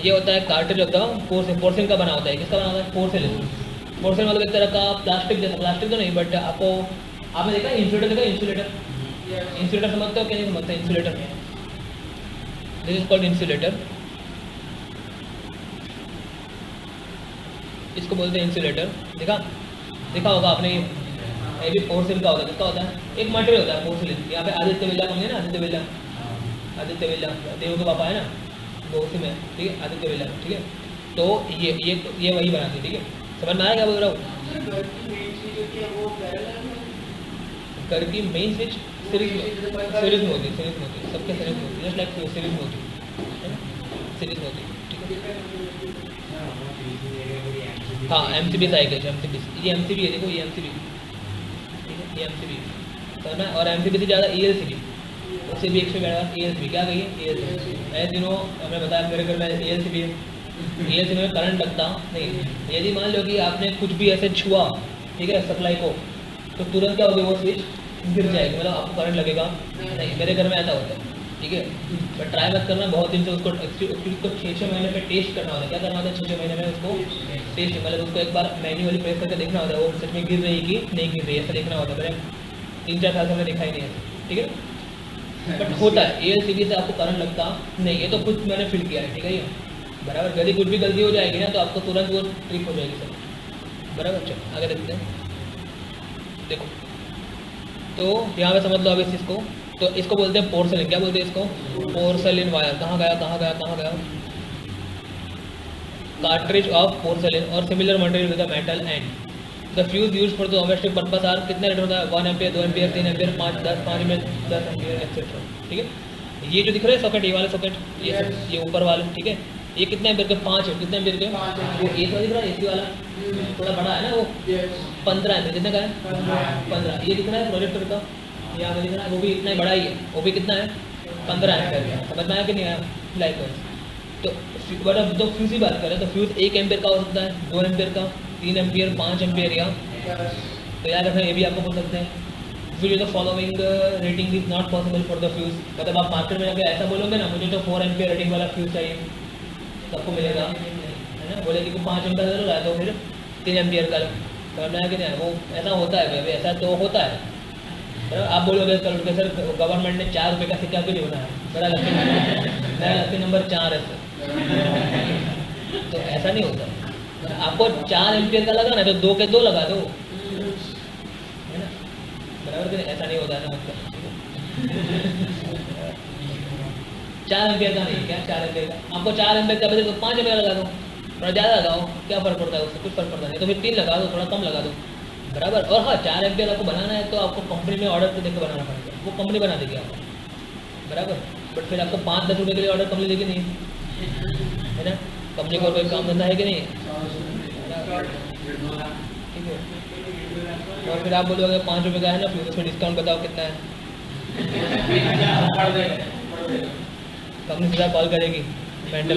ये होता है cartridge of the porcelain. Porcelain का बना होता है, किसका बना होता है, पोर्सिलिन। पोर्सिलिन मतलब एक तरह का प्लास्टिक जैसा, प्लास्टिक तो नहीं बट आपने देखा इंसुलेटर, देखा इंसुलेटर, इंसुलेटर समझते हो क्या, नहीं समझते insulator, this is called insulator, इसको बोलते हैं इंसुलेटर। देखा होगा आपने, ये भी पोर्सिलिन का होता है। किसका होता है, एक मटेरियल होता है पोर्सिलिन। यहाँ पे आदित्य बिरला होंगे ना, आदित्य बिरला देव के पापा है ना, वो उसी में, ठीक है, आदित्य बिरला, ठीक है। तो ये वही बनाते हैं, ठीक है, समझ में आया क्या बोल रहा हूँ। घर की मेन स्विच सीरीज में होती है, सबके सीरीज में होती है, जस्ट लाइक सीरीज में होती है, सीरीज में होती है, ठीक है। हाँ, MCB साइकिल, ये MCB है, देखो ये MCB, ठीक है, ये MCB करना है। और MCB से ज़्यादा ELCB, उससे भी 100 ELCB, क्या कहिए, ELCB। मैं दिनों हमने बताया मेरे घर में ELCB है, ELCB में करंट लगता नहीं। यदि मान लो कि आपने कुछ भी ऐसे छुआ, ठीक है, सप्लाई को, तो तुरंत क्या होगी, वो स्विच गिर जाएगी, मतलब आपको करंट लगेगा नहीं। मेरे घर में ऐसा होता है, ठीक है, बट ट्राई मत करना बहुत दिन से उसको 6-6 महीने पे टेस्ट करना होता है। क्या करना होता है, 6-6 महीने में उसको टेस्ट, मतलब उसको एक बार मैन्युअली प्रेस करके देखना होता है, वो सच में गिर रही कि नहीं गिर रही है, ऐसा देखना होता है। मैंने 3-4 साल से हमने देखा ही नहीं है, ठीक है, बट होता है। ELCB से आपको करंट लगता नहीं, ये तो कुछ मैंने फील किया है, ठीक है, ये बराबर। यदि कुछ भी गलती हो जाएगी ना, तो आपको तुरंत वो ट्रिप हो जाएगी सर, बराबर। चलो आगे देखते हैं, देखो, तो यहाँ पे समझ लो अब इस चीज़ को, तो इसको बोलते हैं पोर्सलिन। क्या बोलते हैं इसको, पोर्सलिन वायर। कहाँ गया, कार्ट्रिज ऑफ पोर्सलिन और similar material with the metal end. The fuse used for the domestic purpose are, कितने रेट होता है, 1 एम्पियर, 2 एम्पियर, 3 एम्पियर, 5, 10, 5 में 10 एम्पियर एक्सेट्रा, ठीक है। ये जो दिख रहा है सॉकेट, ये वाला सॉकेट, ये ऊपर वाला, ठीक है, ये कितने एम्पियर के, 5 है, कितने एम्पियर के, वो AC वाला दिख रहा है, AC वाला थोड़ा बड़ा है ना, वो 15 एम्पियर, कितने का है, 15। ये दिख रहा है प्रोजेक्टर का, यहाँ पे दिख रहा है, वो भी इतना ही बड़ा ही है, वो भी कितना है, 15 एम्पियर का। समझ में आया कि नहीं आया, लाइक वाइज। तो बट अब तो फ्यूज की बात करें तो फ्यूज 1 एम्पियर का हो सकता है, 2 एम्पियर का, 3 एम्पियर, 5 एम्पियर, या तो याद रखना, ये भी आपको बोल सकते हैं। फिर the following rating is not possible for the fuse, मतलब आप मार्केट में जाकर ऐसा बोलोगे ना, मुझे तो 4 एम्पियर रेटिंग वाला फ्यूज चाहिए, सबको मिलेगा, है ना। बोले कि 5 एम्पियर जरूर है, तो फिर 3 एम्पियर का करना है कि नहीं, वो ऐसा होता है भाई, ऐसा तो होता है। आप बोलोगे सर गवर्नमेंट ने 4 रुपये का सिक्का क्यों नहीं बनाया, मेरा लक्ष्य नंबर 4 है सर, तो ऐसा नहीं होता। आपको 4 एम्पियर का लगा ना, तो 2 के 2 लगा दो, है ना, बराबर। ऐसा नहीं होता है ना, मतलब 4 एम्पियर का नहीं, क्या 4 एम्पियर का, आपको 4 एम्पियर का बजे तो 5 एम्पियर लगा दो, थोड़ा ज़्यादा लगाओ, क्या फ़र्क पड़ता है उससे, कुछ फ़र्क पड़ता नहीं, तो फिर 3 लगा दो, थोड़ा कम लगा दो, बराबर। और हाँ, 4 एम्पियर आपको बनाना है तो आपको कंपनी में ऑर्डर देकर बनाना पड़ेगा, वो कंपनी बना देगी आपको, बराबर। बट फिर आपको 5-10 रुपये के लिए ऑर्डर कंपनी देगी नहीं, है ना, कंपनी को कोई काम धंधा है कि नहीं, ठीक है। और फिर आप बोलोगे 5 रुपये का है ना, फिर उसमें डिस्काउंट बताओ कितना है, कंपनी सीधा कॉल करेगी, मेंटल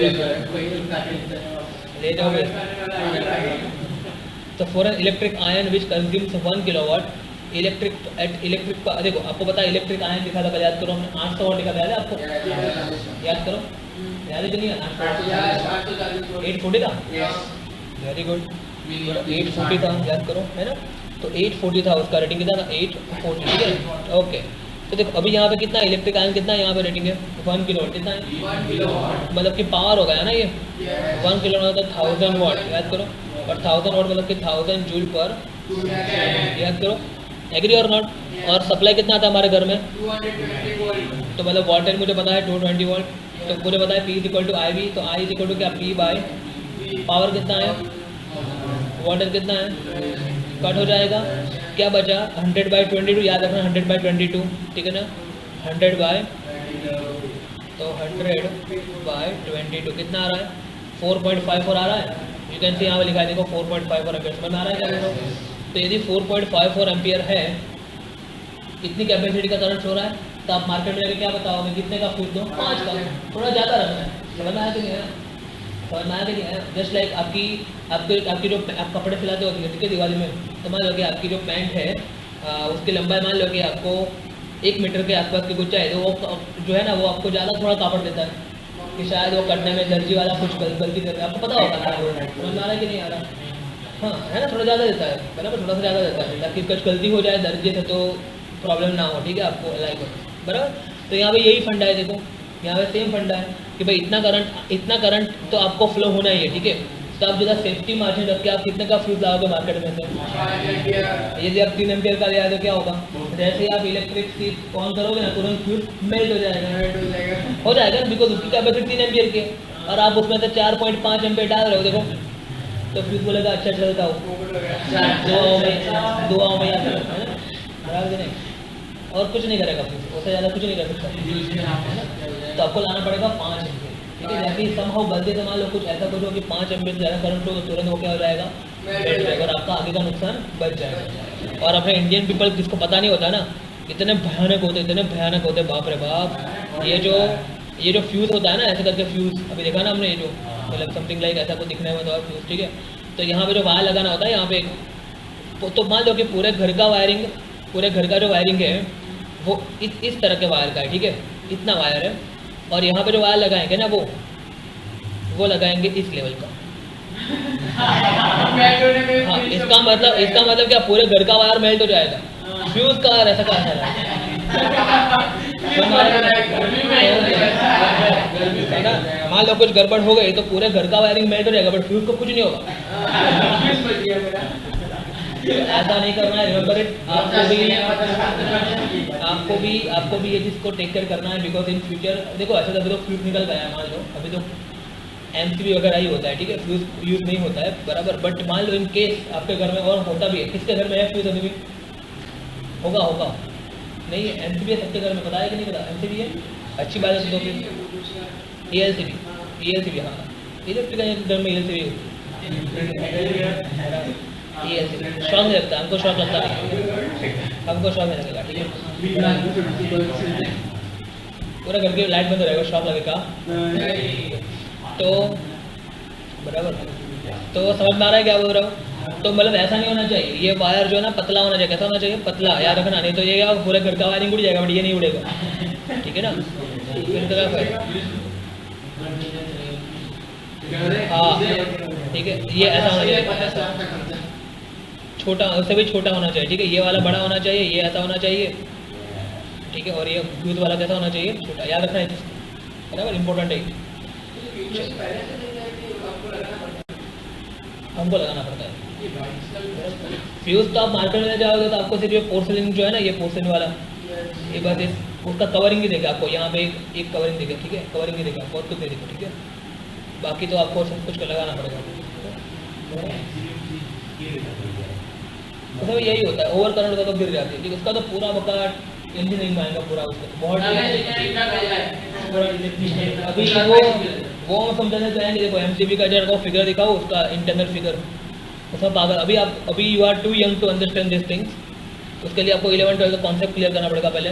ले जाओगे। तो for an electric ion which consumes 1 kilowatt electric का, देखो आपको पता है इलेक्ट्रिक आयन लिखा था, याद करो, हमने 800 वाट लिखा था, याद है आपको, याद करो, याद है कि नहीं, 840 था, वेरी गुड, 840 था, याद करो, है ना। तो 840 था, उसका रेटिंग कितना था, 840, ठीक है, ओके। तो देखो अभी यहाँ पे कितना इलेक्ट्रिक आयन, कितना यहाँ पे रेटिंग है, 1 किलोवाट, कितना है, 1 किलोवाट, मतलब कि पावर हो गया ना ये, 1 किलोवाट का 1000 वाट, याद करो, और 1000 वाट मतलब कि 1000 जूल पर, याद करो, एग्री और नॉट। और सप्लाई कितना आता है हमारे घर में
220 वोल्ट।
तो मतलब वोल्टेज मुझे पता है 220 वोल्ट, तो मुझे पता है P is equal to I V, तो आई इज इक्वल टू क्या P बाय पावर कितना है, वोल्टेज कितना है, कट हो जाएगा, क्या बचा 100/22, याद रखना 100/22, ठीक है ना, 100/, तो 100/22 कितना आ रहा है 4.54 आ रहा है। यू कैन सी यहाँ पे लिखा है देखो 4.54 एम्पियर, समझ में आ रहा है क्या देखो। तो यदि 4.54 एम्पियर है, इतनी कैपेसिटी का करंट हो रहा है, तो आप मार्केट में जाके क्या बताओगे कितने का फ्यूज दो, 5 का, थोड़ा ज़्यादा रखना है, समझ में आया कि नहीं है, समझ में आया कि नहीं है। जस्ट लाइक आपकी जो आप कपड़े सिलाते हो ठीक है दिवाली में, तो मान लो कि आपकी जो पैंट है उसकी लंबाई मान लो कि आपको 1 मीटर के आसपास की कुछ चाहिए, तो वो जो है ना वो आपको ज़्यादा थोड़ा कापड़ देता है कि शायद वो कटने में दर्जी वाला कुछ गलती कर रहा है, आपको पता होगा समझ में आ रहा है कि नहीं आ रहा, हाँ है ना, थोड़ा ज़्यादा देता है बराबर, थोड़ा सा ज़्यादा देता है ताकि कुछ गलती हो जाए दर्जे से तो प्रॉब्लम ना हो, ठीक है, आपको अलाइ करो बराबर। तो यहाँ पे यही फंडा है देखो, यहाँ पे सेम फंडा है कि भाई इतना करंट तो आपको फ्लो होना ही है, ठीक है। तो आप जो सेफ्टी मार्जिन रख के आप कितने का फ्यूज लगाओगे मार्केट में से, यदि आप 3 एम्पियर का लिया तो क्या होगा, जैसे ही आप इलेक्ट्रिक चीज ऑन करोगे ना तुरंत फ्यूज मेल्ट हो जाएगा बिकॉज उसकी कैपेसिटी 3 एम्पियर की है, और आप उसमें से 4.5 एम्पियर डाल रहे हो देखो, तो फ्यूज बोलेगा अच्छा चलता हो, दुआओं में याद रखना है ना, नहीं और कुछ नहीं करेगा फ्यूज, उससे ज़्यादा कुछ नहीं कर सकता, तो आपको लाना पड़ेगा 5 एम्पियर, ठीक है। जैसे ही समहाउ गलती से मान लो कुछ ऐसा कुछ हो कि 5 एम्पियर ज़्यादा करंट हो तो तुरंत वो क्या हो जाएगा, बैठ जाएगा और आपका आगे का नुकसान बच जाएगा। और अपने इंडियन पीपल जिसको पता नहीं होता ना, इतने भयानक होते बाप रे बाप। ये जो फ्यूज़ होता है ना ऐसे करके फ्यूज़ अभी देखा ना हमने, ये जो मतलब समथिंग लाइक ऐसा कुछ दिखने में तो फ्यूज़, ठीक है। तो यहाँ पे जो वायर लगाना होता है यहाँ पे, तो मान लो कि पूरे घर का जो वायरिंग है वो इस तरह के वायर का है, ठीक है, इतना वायर है, और यहाँ पे जो वायर लगाएंगे ना वो लगाएंगे इस लेवल का। हाँ, इसका मतलब क्या पूरे घर का वायर मेल्ट हो जाएगा, फ्यूज का वायर ऐसा कहा है ना। मान लो कुछ गड़बड़ हो गई तो पूरे घर का वायरिंग मेल्ट हो जाएगा बट फ्यूज को कुछ नहीं होगा। ऐसा नहीं करना है, रिमेंबर इट। आपको भी ये चीज़ को टेक केयर करना है बिकॉज इन फ्यूचर देखो ऐसा अभी तो फ्यूज निकल गया है, मान लो अभी तो एमसीबी वगैरह ही होता है, ठीक है, फ्यूज यूज नहीं होता है बराबर, बट मान लो इन केस आपके घर में और होता भी है, किसके घर में है फ्यूज अभी भी होगा नहीं है, एमसीबी है सबके घर में, पता है कि नहीं पता, एमसीबी है, अच्छी बात है। तो फिर ELCB हाँ, इलेक्ट्रिक घर में ELCB स्ट्रॉन्ग लगता है, हमको शॉक लगता है, हमको शॉक नहीं लगेगा, ठीक है, पूरा घर की लाइट बंद रहेगा, शॉक लगेगा तो बराबर। तो समझ में आ रहा है क्या बोल रहा हूँ। तो मतलब ऐसा नहीं होना चाहिए, ये वायर जो है ना पतला होना चाहिए, कैसा होना चाहिए, पतला, याद रखना, नहीं तो ये क्या पूरे घर का वायरिंग उड़ जाएगा बट ये नहीं उड़ेगा, ठीक है ना। फिर तो क्या फायदा, हाँ ठीक है, ये ऐसा होना चाहिए, छोटा, उससे भी छोटा होना चाहिए, ठीक है, ये वाला बड़ा होना चाहिए, ये ऐसा होना चाहिए, ठीक है, और ये फ्यूज वाला कैसा होना चाहिए, छोटा, याद रखना है बराबर, इंपॉर्टेंट है, हमको लगाना पड़ता है फ्यूज। तो आप मार्केट में जाओगे तो आपको सिर्फ ये पोर्सिलिन जो है ना, ये पोर्सिलिन वाला ये बस उसका कवरिंग ही देगा आपको, यहाँ पे एक कवरिंग देगा, ठीक है, कवरिंग ही देगा, बहुत कुछ नहीं देगा, ठीक है, बाकी तो आपको सब कुछ लगाना पड़ेगा। मतलब यही होता है, ओवर करंट होता तो गिर जाती है, ठीक है, उसका तो पूरा बका इंजीनियरिंग में आएगा पूरा, उसका तो बहुत अभी वो समझाने जाएंगे। देखो एमसीबी का जो फिगर दिखाओ, उसका इंटरनल फिगर उसका पागल, अभी you are too young to understand this things, उसके लिए आपको 11-12 का कॉन्सेप्ट क्लियर करना पड़ेगा पहले।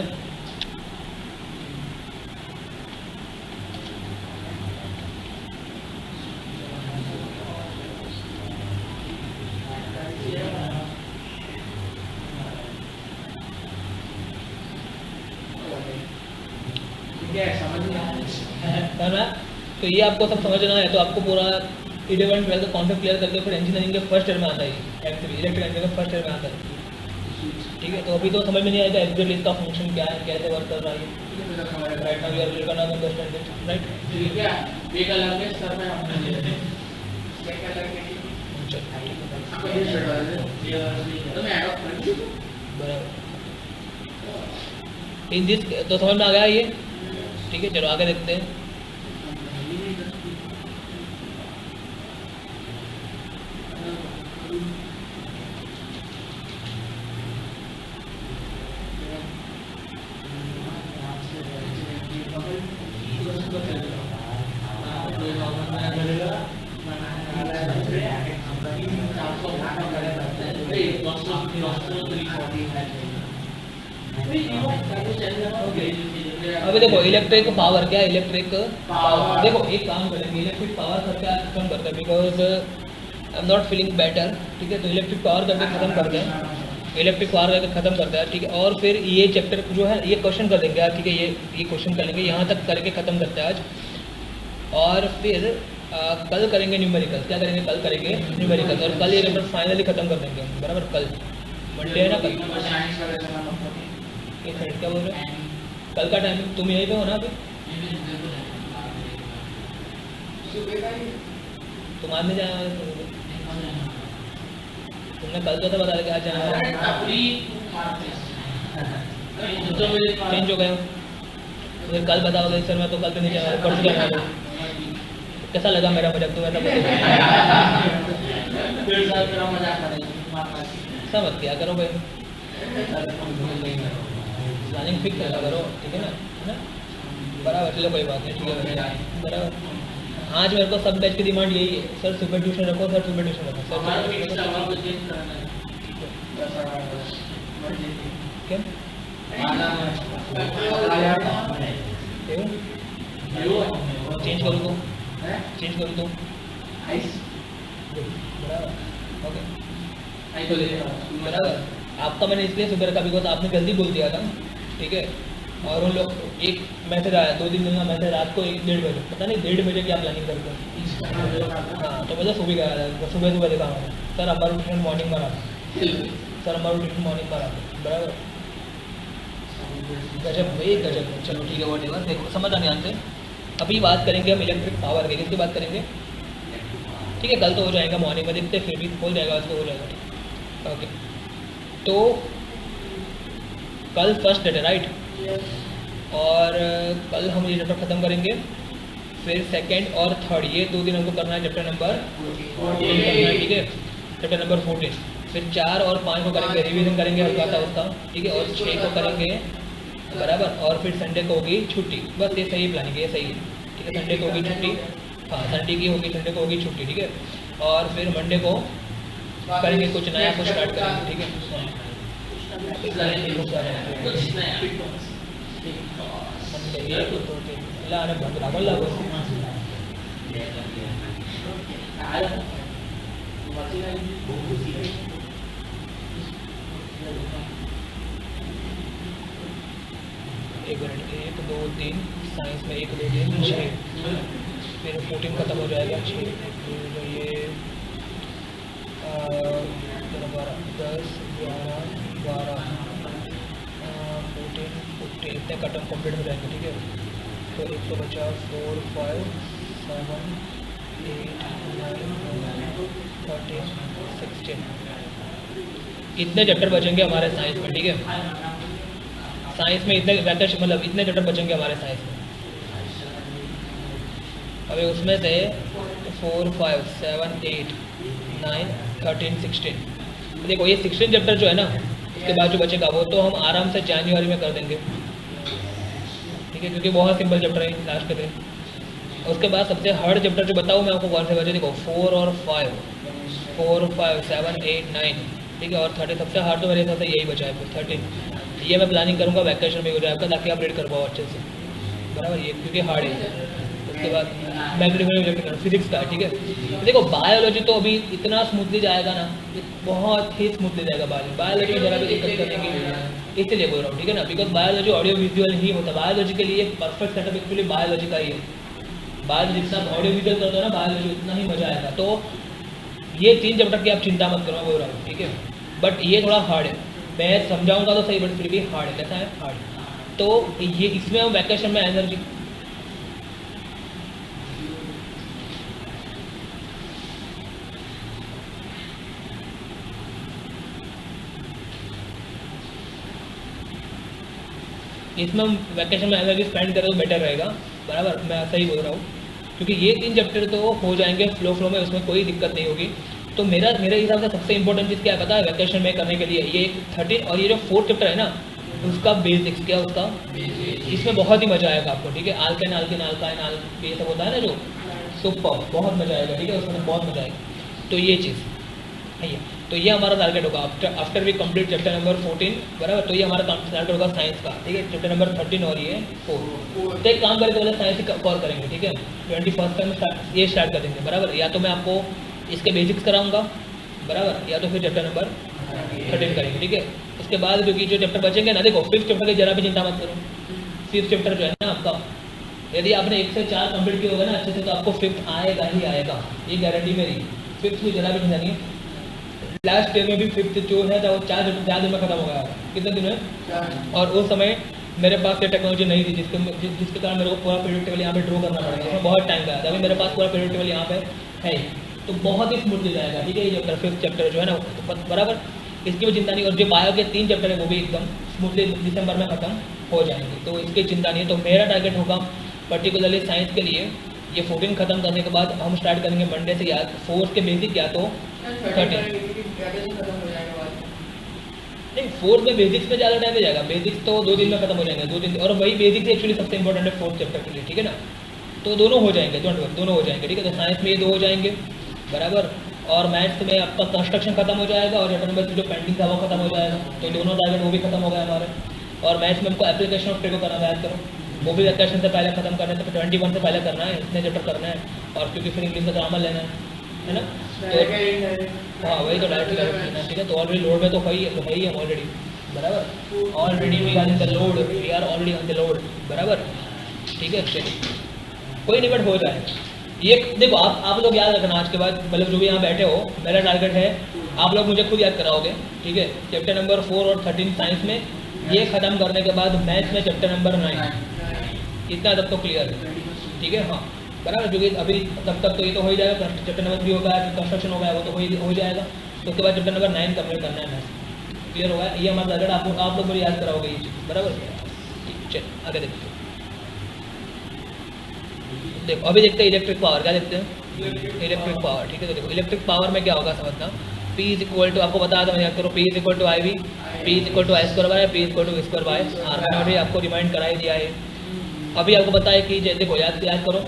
तो ये आपको सब समझना है, तो आपको पूरा 11-12 का कॉन्सेप्ट क्लियर करके फिर इंजीनियरिंग के फर्स्ट ईयर में आता है, एमसीबी इलेक्ट्रिकल इंजीनियरिंग के फर्स्ट ईयर में आता है, ठीक है। तो अभी तो समझ में नहीं आएगा एग्जैक्टली इसका फंक्शन क्या है, कैसे वर्क कर रहा है, right now you are gonna understand it, right. बराबर। इन दिस तो समझ में आ गया ये, ठीक है। चलो आगे देखते हैं। अभी देखो इलेक्ट्रिक पावर क्या है, इलेक्ट्रिक पावर देखो एक काम करेंगे, इलेक्ट्रिक पावर करके खत्म करते हैं, because I am not feeling better, ठीक है। तो इलेक्ट्रिक पावर करके खत्म करते हैं, इलेक्ट्रिक पावर करके खत्म करते हैं, ठीक है। और फिर ये चैप्टर जो है ये क्वेश्चन कर देंगे आज, ठीक है। ये क्वेश्चन कर लेंगे, यहाँ तक करके खत्म करते हैं आज। और फिर कल करेंगे न्यूमेरिकल। क्या करेंगे? कल करेंगे न्यूमेरिकल, और कल ये चैप्टर फाइनली खत्म कर देंगे हम, बराबर। कल मंडे है ना, कल एक मिनट क्या बोल रहे हो? कल का टाइम तुम यहीं पे हो ना अभी? तुम आज नहीं जाना? तुमने कल तो बता दिया आज जाना चेंज हो गए हो, फिर कल बताओगे सर मैं तो कल पे नहीं जाना, परसों जाना। कैसा लगा मेरा मजाक? तुम ऐसा ऐसा मत किया करो भाई, प्लानिंग फिक्स रखा करो, ठीक है ना, बराबर। चलो कोई बात नहीं, ठीक है बराबर। आज मेरे को सब बैच की डिमांड यही है, सर सुबह ट्यूशन रखो, सर सुबह ट्यूशन रखो, सर क्या चेंज करूँ तो चेंज करूँ तो बराबर, ओके बराबर। आपका मैंने इसलिए सुबह रखा बिकॉज आपने जल्दी बोल दिया था, ठीक है। और उन लोग एक मैसेज आया 2 दिन का मैसेज रात को 1-1:30 बजे, पता नहीं 1:30 बजे क्या प्लानिंग करते हैं। हाँ तो मतलब सुबह गया, सुबह देखा मैंने, सर हमारा ट्यूशन मॉर्निंग में रहा, सर हमारा ट्यूशन मॉर्निंग में रहा, बराबर। गजब भाई गजब। चलो ठीक है, वॉट एवर, देखो समझ आने आते। अभी बात करेंगे हम इलेक्ट्रिक पावर की, किसकी बात करेंगे, ठीक है। कल तो हो जाएगा मॉर्निंग में, देखते फिर भी हो जाएगा, आज तो हो जाएगा, ठीक। ओके तो कल फर्स्ट डेट है, राइट। और कल हम ये चैप्टर ख़त्म करेंगे, फिर सेकंड और थर्ड ये 2 दिन हमको करना है, चैप्टर नंबर 14 करना है, ठीक है। चैप्टर नंबर 14, फिर 4 और 5 को करेंगे, रिवीजन करेंगे हल्का सा उसका, ठीक है। और 6 को करेंगे, बराबर। और फिर संडे को होगी छुट्टी, बस ये सही प्लानिंग है, ये सही है, ठीक है। संडे को होगी छुट्टी, हाँ संडे की होगी, संडे को होगी छुट्टी, ठीक है। और फिर मंडे को करेंगे कुछ नया, कुछ स्टार्ट करेंगे, ठीक है। एक मिनट, 1 2 3 साइंस में 1 2 3 6, फिर 14 खत्म हो जाएगा, 6 फिर ये 12 10 11 12 14 15 इतने खत्म कंप्लीट हो जाएंगे, ठीक है। तो 150 4 5 7 8 9 13 16 इतने चैप्टर बचेंगे हमारे साइंस में, ठीक है। साइंस में इतने वैक्टर मतलब इतने चैप्टर बचेंगे हमारे साइंस में। अभी उसमें से 4 5 7 8 9 13 16, देखो ये 16 चैप्टर जो है ना, उसके बाद जो बचेगा वो तो हम आराम से जनवरी में कर देंगे, ठीक है, क्योंकि बहुत सिंपल चैप्टर है लास्ट के दिन। उसके बाद सबसे हार्ड चैप्टर जो बताऊँ मैं आपको कौन से बचे, देखो 4 और 5 4 5 7 8 9, ठीक है। और 30 सबसे हार्ड तो मेरे हिसाब से यही बचा है, फिर 13 ये मैं प्लानिंग करूँगा वैकेशन में हो जाएगा, ताकि आप रीड कर पाओ अच्छे से, बराबर। ये क्योंकि हार्ड है। उसके बाद मैग्नेटिक फिजिक्स का, ठीक है। देखो बायोलॉजी तो अभी इतना स्मूथली जाएगा ना, बहुत ही स्मूथली जाएगा बायोलॉजी में जरा भी दिक्कत करने की, इसलिए बोल रहा हूँ, ठीक है ना। बिकॉज बायोलॉजी ऑडियो विजुअल ही होता है, बायोलॉजी के लिए परफेक्ट सेटअप एक्चुअली बायोलॉजी का ही है। बायोलॉजी जितना ऑडियो विजुअल करते हो ना बायोलॉजी, उतना ही मजा आएगा। तो ये 3 चैप्टर की आप चिंता मत करो, मैं बोल रहा हूँ, ठीक है। बट ये थोड़ा हार्ड है, मैं समझाऊंगा तो सही, बट फिर भी हार्ड है। कैसा है? हार्ड। तो ये इसमें हम वैकेशन में एनर्जी इसमें हम वैकेशन में एनर्जी स्पेंड करें तो बेटर रहेगा, बराबर, मैं सही बोल रहा हूँ, क्योंकि ये 3 चैप्टर तो हो जाएंगे फ्लो में, उसमें कोई दिक्कत नहीं होगी। तो मेरे हिसाब से सबसे इंपॉर्टेंट चीज़ क्या है पता है वैकेशन में करने के लिए, ये 13 और ये जो 4th चैप्टर है ना उसका बेसिक्स, क्या उसका इसमें बहुत ही मजा आएगा आपको, ठीक है। आल्केन आल्किन अल्काइन ये सब होता है ना जो, सुपर बहुत मजा आएगा, ठीक है, उसमें बहुत मजा आएगा। तो ये चीज़ है, तो ये हमारा टारगेट होगा after we complete chapter number 14, बराबर। तो ये हमारा टारगेट होगा साइंस का, ठीक है, चैप्टर नंबर 13 और ये 4। तो एक काम करके पहले साइंस ही कवर करेंगे, ठीक है, 21st में ये स्टार्ट कर देंगे, बराबर। या तो मैं आपको इसके बेसिक्स कराऊंगा, बराबर, या तो फिर चैप्टर नंबर 13 करेंगे, ठीक है। उसके बाद क्योंकि जो चैप्टर बचेंगे ना, देखो 5th चैप्टर की जरा भी चिंता मत करो, 5th चैप्टर जो है ना आपका, यदि आपने 1 से 4 कंप्लीट किया होगा ना अच्छे से, तो आपको 5th आएगा ही आएगा, ये गारंटी मेरी। 5th की जरा भी चिंता नहीं है। लास्ट ईयर में भी 5th जो है वो 4 दिन में खत्म हो गया, कितने दिन में, और उस समय मेरे पास ये टेक्नोलॉजी नहीं थी जिसके कारण मेरे को पूरा पीरियड टेबल यहाँ पे ड्रॉ करना पड़ेगा, उसमें बहुत टाइम गया था। अभी मेरे पास पूरा पीरियड टेबल यहाँ पे है, तो बहुत ही स्मूथली जाएगा, ठीक है। ये चैप्टर 5th चैप्टर जो है ना, बराबर, इसकी भी चिंता नहीं। और जो बायो के 3 चैप्टर है वो भी एकदम स्मूथली दिसंबर में खत्म हो जाएंगे, तो इसकी चिंता नहीं है। तो मेरा टारगेट होगा पर्टिकुलरली साइंस के लिए ये 14 खत्म करने के बाद हम स्टार्ट करेंगे मंडे से, या 4 के बेसिक या तो 13 नहीं, 4 में बेसिक्स में ज़्यादा टाइम जाएगा, बेसिक्स तो 2 दिन में खत्म हो जाएंगे, 2 दिन, और वही बेसिक्स एक्चुअली सबसे इंपॉर्टेंट है 4th चैप्टर के लिए, ठीक है ना। तो दोनों हो जाएंगे, दोनों हो जाएंगे, ठीक है। तो साइंस में ये 2 हो जाएंगे, बराबर, और मैथ्स में आपका कंस्ट्रक्शन खत्म हो जाएगा, और चैप्टर नंबर 3 जो पेंडिंग था वो खत्म हो जाएगा, तो दोनों टारगेट वो भी खत्म हो गए हमारे। और मैथ्स में हमको एप्लीकेशन ऑफ ट्रिको करना, याद करो, वो भी वैकेशन से पहले खत्म करना है, तो 21 से पहले करना है, इतने चैप्टर करना है, और क्योंकि फिर इंग्लिश का ग्रामर लेना है ना, तो हाँ वही तो डायरेक्ट लेना है, ठीक है। तो ऑलरेडी लोड में तो है ही हम ऑलरेडी, बराबर, already we are in the load, we are already on the load, बराबर, ठीक है। चलिए कोई नहीं, बट हो जाए ये। देखो आप लोग याद रखना आज के बाद, मतलब जो भी यहाँ बैठे हो, मेरा टारगेट है आप लोग मुझे खुद याद कराओगे, ठीक है। चैप्टर नंबर 4 और 13 साइंस में ये खत्म करने के बाद मैथ्स में चैप्टर नंबर 9, इतना तब तो क्लियर है, ठीक है, हाँ, बराबर। जो कि अभी तब तक तो ये तो हो ही जाएगा, चैप्टर नंबर 3 होगा, कंस्ट्रक्शन होगा, वो तो हो जाएगा, तो उसके बाद चैप्टर नंबर 9 कंप्लीट करना है, मैथ्स क्लियर होगा। ये हमारा टारगेट आप लोग मुझे याद कराओगे ये चीज़, बराबर। चलिए आगे देखते हैं। देखो अभी देखते हैं इलेक्ट्रिक पावर, क्या देखते हैं, इलेक्ट्रिक पावर, ठीक है। तो देखो इलेक्ट्रिक पावर में क्या होगा समझना, P इज इक्वल टू, आपको बता दो, याद करो, P is equal to I V, P is equal to I square by, P is equal to V square by R. मैंने ऑलरेडी आपको रिमाइंड करा ही दिया है, अभी आपको बताया कि देखो याद करो।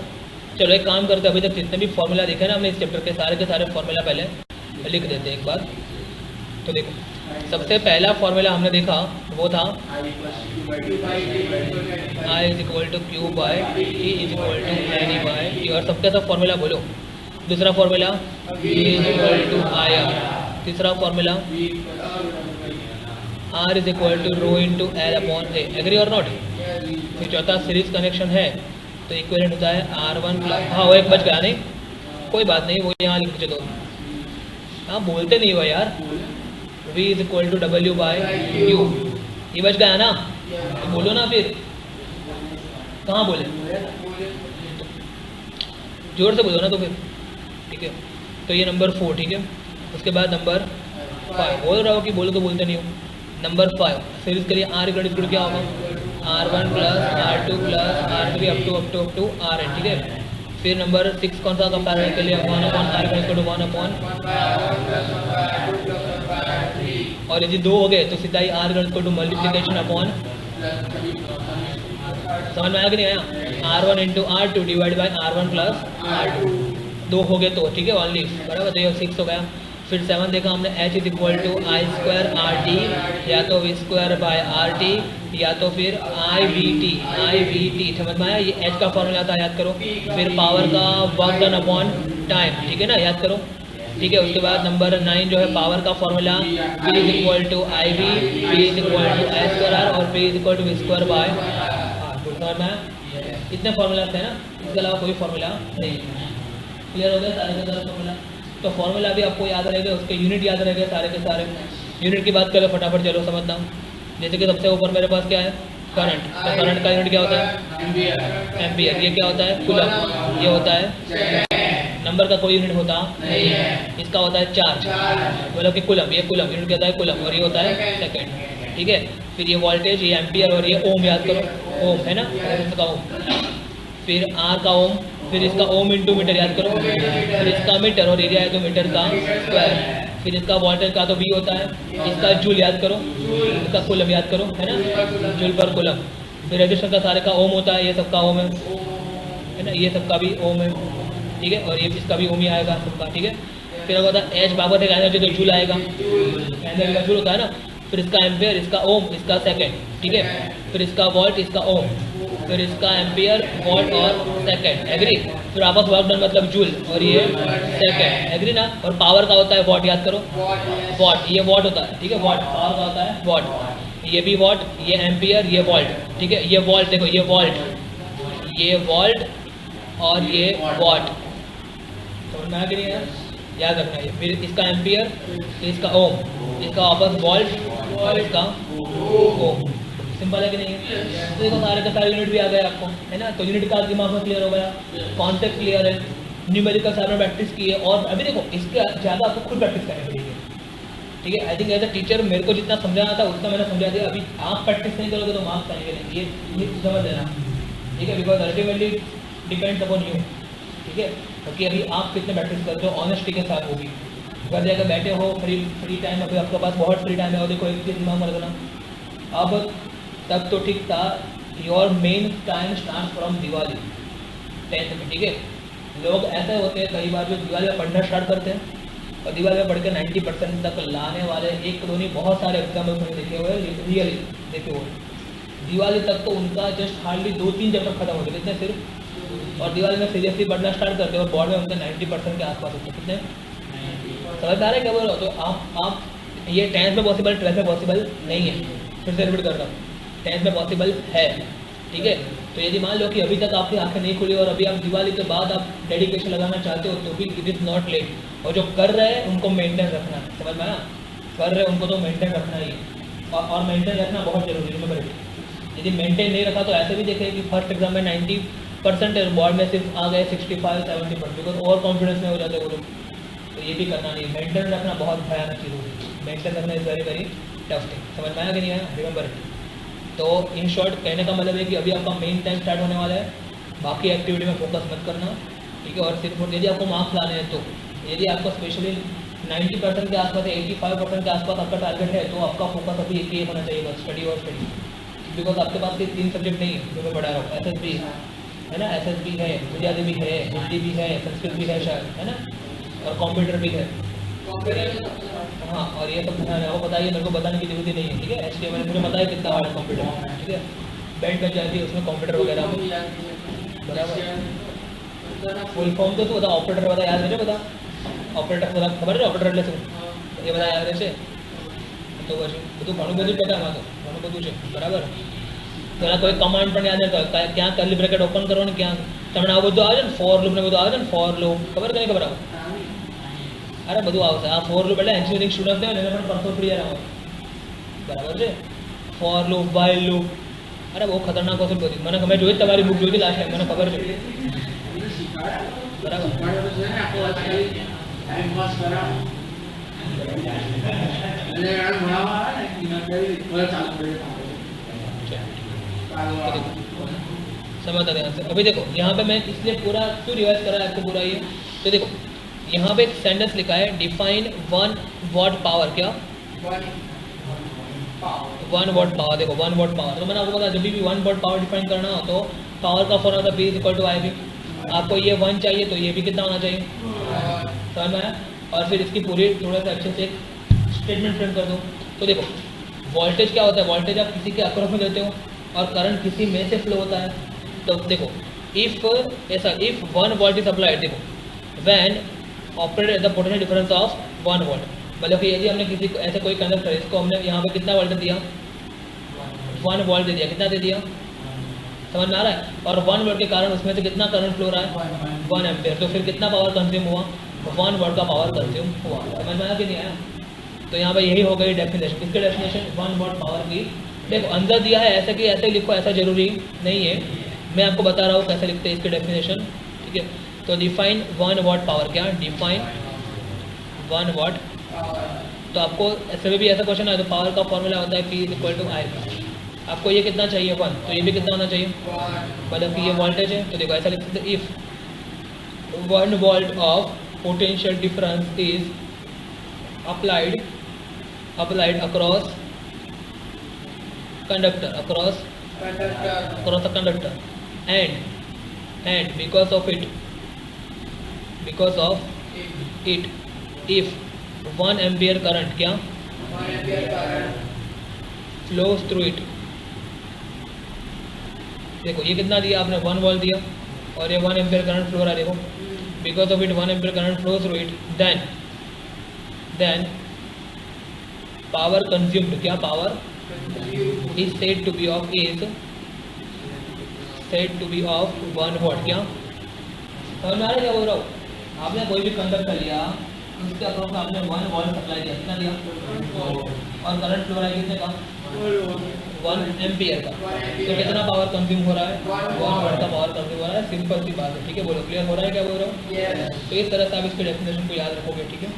चलो एक काम करते हैं, अभी तक जितने भी फॉर्मूला देखे ना हमने इस चैप्टर के सारे फॉर्मूला पहले लिख देते हैं एक बार। तो देखो सबसे पहला फॉर्मूला हमने देखा वो था I is equal to q by t is equal to n e by t, और सबके सब फॉर्मूला बोलो। दूसरा formula V is equal to I R, तीसरा formula R is equal to rho into l upon a, agree और not. फिर चौथा series connection है, तो इक्विवेलेंट होता है R1 प्लस, हाँ वो एक बच गया, नहीं कोई बात नहीं, वो यहाँ लिख चलो, हाँ बोलते नहीं हो यार, V is equal to W by Q, ये बच गया ना, तो बोलो ना, फिर कहाँ बोले, जोर से बोलो ना, तो फिर ठीक है। तो ये नंबर 4, ठीक है। उसके बाद नंबर 5, बोल रहा हो कि बोलो तो बोलते नहीं हो। नंबर 5 सीरीज के लिए R इक्वल क्या होगा, R1 plus R2 plus R3 up to Rn, ठीक है। फिर नंबर 6 कौन सा कंपैरिजन के लिए 1 upon R equal to 1 upon, और यदि 2 हो गए तो सीधा ही R equal to multiplication upon, समझ में आया कि नहीं आया, R1 into R2 divide by R1 plus R2, 2 हो गए तो ठीक है ओनली, बराबर। तो ये 6 हो गया। फिर 7 देखा हमने H is equal to I square R T, या तो V square by R T, या तो फिर आई वी टी, समझ में आया। ये H का फॉर्मूला था, याद करो। फिर पावर का वर्क डन अपॉन टाइम, ठीक है ना, याद करो, ठीक है। उसके बाद नंबर 9 जो है पावर का formula P is equal to I V, P is equal to I square R, और P is equal to V square by R, समझ में आया। इतने फॉर्मूला थे ना, इसके अलावा कोई फॉर्मूला नहीं। क्लियर हो गया सारे के सारे फॉर्मूला। तो फॉर्मूला भी आपको याद रहेगा, उसके यूनिट याद रहेगा सारे के सारे। यूनिट की बात करें फटाफट, चलो समझना। जैसे कि सबसे ऊपर मेरे पास क्या है, करंट, तो करंट का यूनिट क्या होता है, एम्पियर। ये क्या होता है, कूलम। ये होता है नंबर का कोई यूनिट होता नहीं है, इसका होता है चार्ज, मतलब कि कूलम। ये कूलम यूनिट क्या होता है, कूलम, और ये होता है सेकंड, ठीक है। फिर ये वोल्टेज, ये एम्पियर और ये ओम याद करो, ओम है ना, इसका ओम, फिर आर का ओम, फिर इसका ओम इंटू मीटर याद करो, फिर इसका मीटर और एरिया है तो मीटर का स्क्वायर, फिर इसका वोल्टेज का तो वी होता है, इसका जूल याद करो, इसका कुलम याद करो, है ना, जूल पर कुलम, फिर रजिस्टर का सारे का ओम होता है, ये सबका ओम है ना, ये सबका भी ओम है, ठीक है, और ये इसका भी ओम ही आएगा सबका, ठीक है। फिर अगर होता है एच बाबत है एनर्जी तो जूल आएगा, एनर्जी का जूल होता है ना, फिर इसका एम्पियर, इसका ओम, इसका सेकंड, ठीक है, फिर इसका वोल्ट, इसका ओम, फिर इसका एम्पियर, वोल्ट और सेकंड, एग्री, फिर आपस वर्क डन मतलब जूल और ये सेकंड, एग्री ना, और पावर का होता है वॉट याद करो, वॉट, ये वॉट होता है, ठीक है, वॉट पावर का होता है वॉट, ये भी वॉट, ये एम्पियर, ये वोल्ट, ठीक है, ये वोल्ट देखो, ये वोल्ट और ये वॉट, समझ में आ गया यार, याद रखना है। फिर इसका एम्पियर, इसका ओम, इसका वापस वोल्ट और इसका ओम, सिंपल है कि नहीं है। तो देखो सारे के सारे यूनिट भी आ गए आपको, है ना, तो यूनिट का दिमाग में क्लियर हो गया, कॉन्सेप्ट क्लियर है, न्यूमेरिकल सारे प्रैक्टिस की है, और अभी देखो इसके ज़्यादा आपको खुद प्रैक्टिस करनी पड़ेगी, ठीक है। I think as a teacher मेरे को जितना समझाना था उतना मैंने समझा दिया, अभी आप प्रैक्टिस नहीं करोगे तो मार्क्स आएंगे नहीं, ये समझ लेना, ठीक है, because ultimately depends upon you, ठीक है, क्योंकि अभी आप कितने प्रैक्टिस करते हो ऑनेस्टी के साथ होगी। अगर अगर बैठे हो फ्री टाइम, अभी आपके पास बहुत फ्री टाइम है, और देखो एक चीज़ दिमाग में रखना, अब तब तो ठीक था, your main time start from Diwali 10th में, ठीक है। लोग ऐसे होते हैं कई बार जो दिवाली में पढ़ना स्टार्ट करते हैं और दिवाली में पढ़ के 90% तक लाने वाले एक दो नहीं बहुत सारे एग्जाम्पल्स मैंने देखे हुए, रियली देखे हुए। दिवाली तक तो उनका जस्ट हार्डली 2-3 चैप्टर खत्म होते कितने सिर्फ, और दिवाली में सीरियसली पढ़ना स्टार्ट करते हैं और बोर्ड में उनके 90% के आसपास होते कितने, समझ आ रहे क्या बोल रहा हो। तो आप ये 10th में पॉसिबल, 12th में पॉसिबल नहीं है, फिर से रिपीट कर रहा हूँ, 10th में पॉसिबल है, ठीक है। तो यदि मान लो कि अभी तक आपकी आंखें नहीं खुली और अभी आप दिवाली के बाद आप डेडिकेशन लगाना चाहते हो तो भी इट इज़ नॉट लेट, और जो कर रहे हैं उनको मेंटेन रखना है, समझ में आया, कर रहे हैं उनको तो मेंटेन रखना ही है, और मेंटेन रखना बहुत जरूरी है। रिमेंबर, यदि मेंटेन नहीं रखा तो ऐसे भी देखें कि फर्स्ट एग्जाम में 90% बोर्ड में सिर्फ आ गए 65-70%, बिकॉज ओवर कॉन्फिडेंस में हो जाते वो लोग, तो ये भी करना नहीं, मेंटेन रखना बहुत भयानक चीज़ होगी, मेंटेन रखना is very very tough thing, समझ में आया कि नहीं आया, रिमेंबर। तो इन शॉर्ट कहने का मतलब है कि अभी आपका मेन टाइम स्टार्ट होने वाला है, बाकी एक्टिविटी में फोकस मत करना, ठीक है। और सिर्फ यदि आपको मार्क्स लाने हैं तो यदि आपको स्पेशली 90% के आसपास, 85% के आसपास आपका टारगेट है तो आपका फोकस अभी एक ही होना चाहिए बस, स्टडी और स्टडी, बिकॉज आपके पास सिर्फ 3 सब्जेक्ट नहीं है जो मैं पढ़ा रहा हूँ, SSB है ना, SSB है, गुजराती भी है, हिंदी भी है, संस्कृत भी है शायद, है ना, और कंप्यूटर भी है, हाँ, और ये सब आपको बताइए, मेरे को बताने की जरूरत ही नहीं है, ठीक है। HTML मुझे पता है कितना हार्ड है कंप्यूटर, ठीक है, बैंड कर जाती है उसमें कंप्यूटर वगैरह में, बराबर। फुल फॉर्म तो तू बता, ऑपरेटर बता, याद है, बता ऑपरेटर बता, खबर है ऑपरेटर ले ये बता याद है, तो બધું ઘણું બધું પતા એમાં તો ઘણું બધું છે, બરાબર। પેલા કોઈ કમાન્ડ પણ યાદ નથી, ક્યાં કર્લી બ્રેકેટ ઓપન કરો ને ક્યાં તમને આ બધું આવે છે ને, ફોર લૂપ ને બધું આવે છે ને, ફોર લૂપ ખબર કે નહીં ખબર આવે, અરે બધું આવશે આ ફોર લૂપ એટલે એન્જિનિયરિંગ સ્ટુડન્ટ ને એને પણ પરફેક્ટ ક્લિયર આવે, બરાબર છે। ફોર લૂપ, વાઇલ લૂપ, અરે બહુ ખતરનાક વસ્તુ બધી, મને તમે જોઈ તમારી બુક જોઈ લાસ્ટ ટાઈમ, મને ખબર છે, બરાબર। समझ आ गया। अभी देखो यहाँ पे मैं इसलिए पूरा क्यों रिवाइज कर रहा है आपको पूरा ये, तो देखो यहाँ पे एक सेंटेंस लिखा है, डिफाइन 1 वॉट पावर, क्या 1 वॉट पावर, देखो 1 वॉट पावर, तो मैंने आपको बताया जब भी 1 वॉट पावर डिफाइन करना हो तो पावर का फॉर्मूला P = IB, आपको ये 1 चाहिए तो ये भी कितना होना चाहिए, समझ में आया। और फिर इसकी पूरी थोड़ा सा अच्छे से स्टेटमेंट फ्रेम कर दो। तो देखो वोल्टेज क्या होता है, वोल्टेज आप किसी के अक्रॉस में देते हो और करंट किसी में से फ्लो होता है। तो देखो इफ ऐसा, इफ 1 वोल्ट इज अप्लाइड, देखो when operate at the potential difference of 1 volt, मतलब कि यदि हमने किसी को ऐसे कोई कंडक्टर है, इसको हमने यहाँ पे कितना वोल्ट दिया, 1 वोल्ट दे दिया, कितना दे दिया, समझ में आ रहा है। और 1 वोल्ट के कारण उसमें से कितना करंट फ्लो रहा है, 1 एम्पियर, तो फिर कितना पावर कंज्यूम हुआ, 1 वोल्ट का पावर कंज्यूम हुआ, समझ में आया कि नहीं आया। तो यहाँ पर यही हो गई डेफिनेशन, इसकी डेफिनेशन 1 वोल्ट पावर की। देखो अंदर दिया है ऐसा कि ऐसे लिखो, ऐसा जरूरी नहीं है, मैं आपको बता रहा हूँ कैसे लिखते हैं इसकी डेफिनेशन, ठीक है। तो डिफाइन 1 वॉट पावर, क्या डिफाइन 1 वॉट, तो तो आपको ऐसे में भी ऐसा क्वेश्चन है तो पावर का फॉर्मूला होता है P इक्वल टू आई। आपको ये कितना चाहिए 1, तो ये भी कितना होना चाहिए, मतलब कि ये वोल्टेज है, तो देखो ऐसा लिख सकते if 1 volt of potential difference is applied across conductor, across the conductor, and because of it if 1 ampere current क्या फ्लोज थ्रू इट। देखो ये कितना दिया आपने 1 वोल्ट दिया और ये 1 एम्पियर करंट फ्लो रहा है, देखो because of it 1 ampere current flow through it, then power consumed क्या power is said to be of 1 watt। क्या समझ में आ रहा है क्या बोल रहा हूँ? आपने कोई भी कंडक्टर लिया उसके अक्रॉस आपने 1 वोल्ट सप्लाई दिया, कितना दिया, और करंट फ्लो रहा है कितने का 1 एम्पियर का, तो कितना पावर कंज्यूम हो रहा है 1 वाट का पावर कंज्यूम हो रहा है। सिंपल सी बात है, ठीक है, बोलो क्लियर हो रहा है क्या बोल रहा हूँ? तो इस तरह से आप इसके डेफिनेशन को याद रखोगे, ठीक है।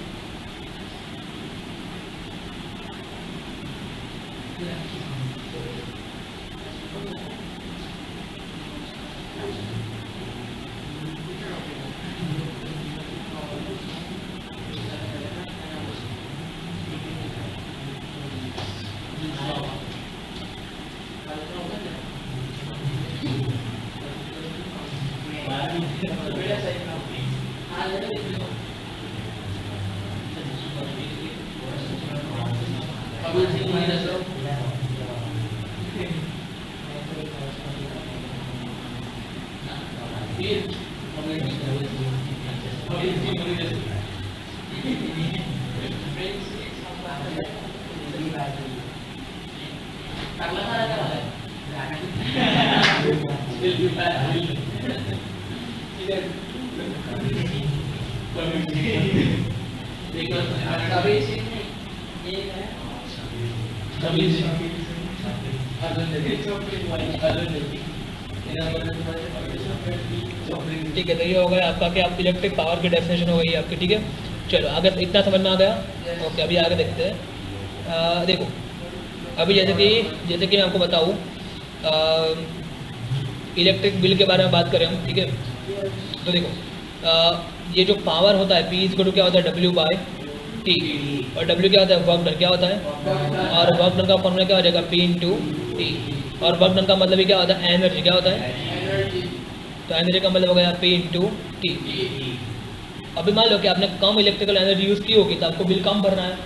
ठीक है, तो ये हो गया आपका कि आप इलेक्ट्रिक पावर की डेफिनेशन हो गई आपकी, ठीक है। चलो आगे इतना समझ में आ गया, ओके। अभी आगे देखते हैं। देखो अभी जैसे कि मैं आपको बताऊँ इलेक्ट्रिक बिल के बारे में बात करें हम, ठीक है। तो देखो ये जो पावर होता है P इक्वल टू क्या होता है W/T, और W क्या होता है वर्क डन, क्या होता है, और वर्क डन का फॉर्मूला क्या हो जाएगा P × T, और वर्क डन का मतलब ही क्या होता है एनर्जी, क्या होता है, तो एनर्जी का मतलब हो गया P × T। अभी मान लो कि आपने कम इलेक्ट्रिकल एनर्जी यूज़ की होगी तो आपको बिल कम भरना है,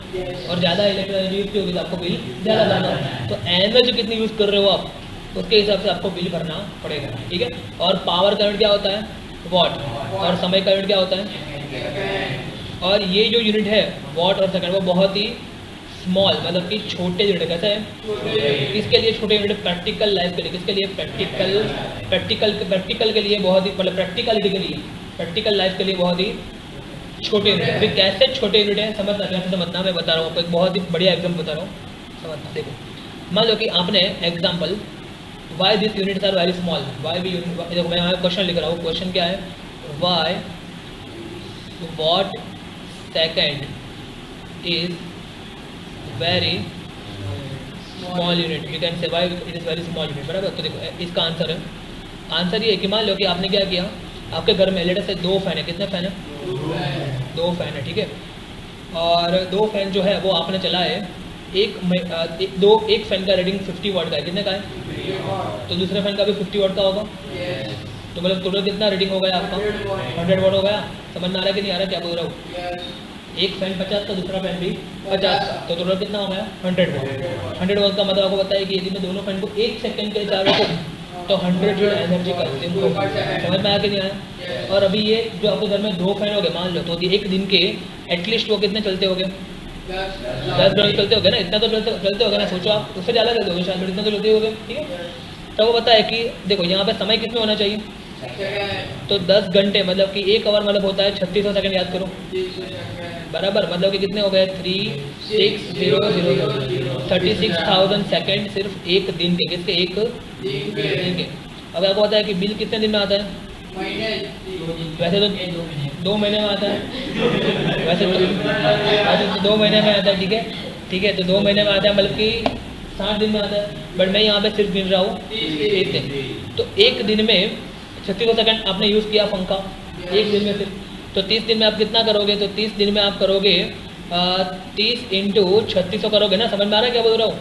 और ज़्यादा इलेक्ट्रिकल एनर्जी यूज़ की होगी तो आपको बिल ज़्यादा भरना है। तो एनर्जी कितनी यूज़ कर रहे हो आप, उसके हिसाब से आपको बिल भरना पड़ेगा, ठीक है। और पावर करंट क्या होता है वॉट, और समय करंट क्या होता है, और ये जो यूनिट है वॉट और सेकंड वो बहुत ही स्मॉल, मतलब कि छोटे यूनिट, कैसे है, किसके लिए छोटे यूनिट, प्रैक्टिकल लाइफ के लिए, किसके लिए प्रैक्टिकल के लिए बहुत ही, मतलब प्रैक्टिकलिटी के लिए, प्रैक्टिकल लाइफ के लिए बहुत ही छोटे यूनिट। फिर कैसे छोटे यूनिट है समझना, कैसे समझना, मैं बता रहा हूँ आपको एक बहुत ही बढ़िया एग्जाम्पल बता रहा हूँ, समझना। देखो मान लो कि आपने example why this units are very small, why भी यूनिट, देखो मैं यहाँ क्वेश्चन लिख रहा हूँ, क्वेश्चन क्या है, why watt second is very small unit, you can say why it is very small unit, बराबर। तो देखो इसका आंसर है, आंसर ये है कि मान लो कि आपने क्या किया, आपके घर में लेटर से 2 फैन है, कितने फैन है, 2 फैन है, ठीक है। और 2 फैन जो है वो आपने चलाए, एक फैन का रेटिंग 50 वाट का है, कितने का है, तो दूसरे फैन का भी 50 वाट का होगा, तो मतलब टोटल कितना रेटिंग हो गया आपका 100 वाट हो गया। समझ में आ रहा है कि नहीं आ रहा, क्या बोल रहा हूँ, एक फैन 50 का, दूसरा फैन भी 50 का, तो टोटल कितना हो गया 100 वाट। 100 वाट का मतलब आपको बताया कि यदि मैं दोनों फैन को 1 सेकंड के लिए चालू रखूँ तो 100 जो एनर्जी कंज्यूम होगी। समझ में आया कि नहीं आया। और अभी ये जो आपके घर में 2 फैन हो गए मान लो, तो एक दिन के एटलीस्ट वो कितने चलते हो गए, 10 घंटे चलते हो गए ना, इतना तो चलते हो गए ना, सोचो आप उससे ज़्यादा चलते हो गए शायद, इतना तो चलते हो गए, ठीक है। तो वो बताया कि देखो यहाँ पे समय कितने होना चाहिए, तो 10 घंटे मतलब कि 1 आवर मतलब होता है 3600 सेकंड, याद करो बराबर, मतलब कि कितने हो गए 36,000 सेकंड सिर्फ एक दिन के, किसके, एक दिन के। अब आपको पता है कि बिल कितने दिन में आता है, वैसे तो 2 महीने में आता है, वैसे तो 2 महीने में आता है, ठीक है, तो 2 महीने में आता है, मतलब कि 60 दिन में आता है, बट मैं यहाँ पे सिर्फ गिन रहा हूँ 30 दिन। तो एक दिन में 3600 सेकंड आपने यूज़ किया पंखा, एक दिन में सिर्फ, तो 30 दिन में आप कितना करोगे? तो 30 दिन में आप करोगे 30 इंटू 3600 करोगे ना, समझ में आ रहा है क्या बोल रहा हूँ?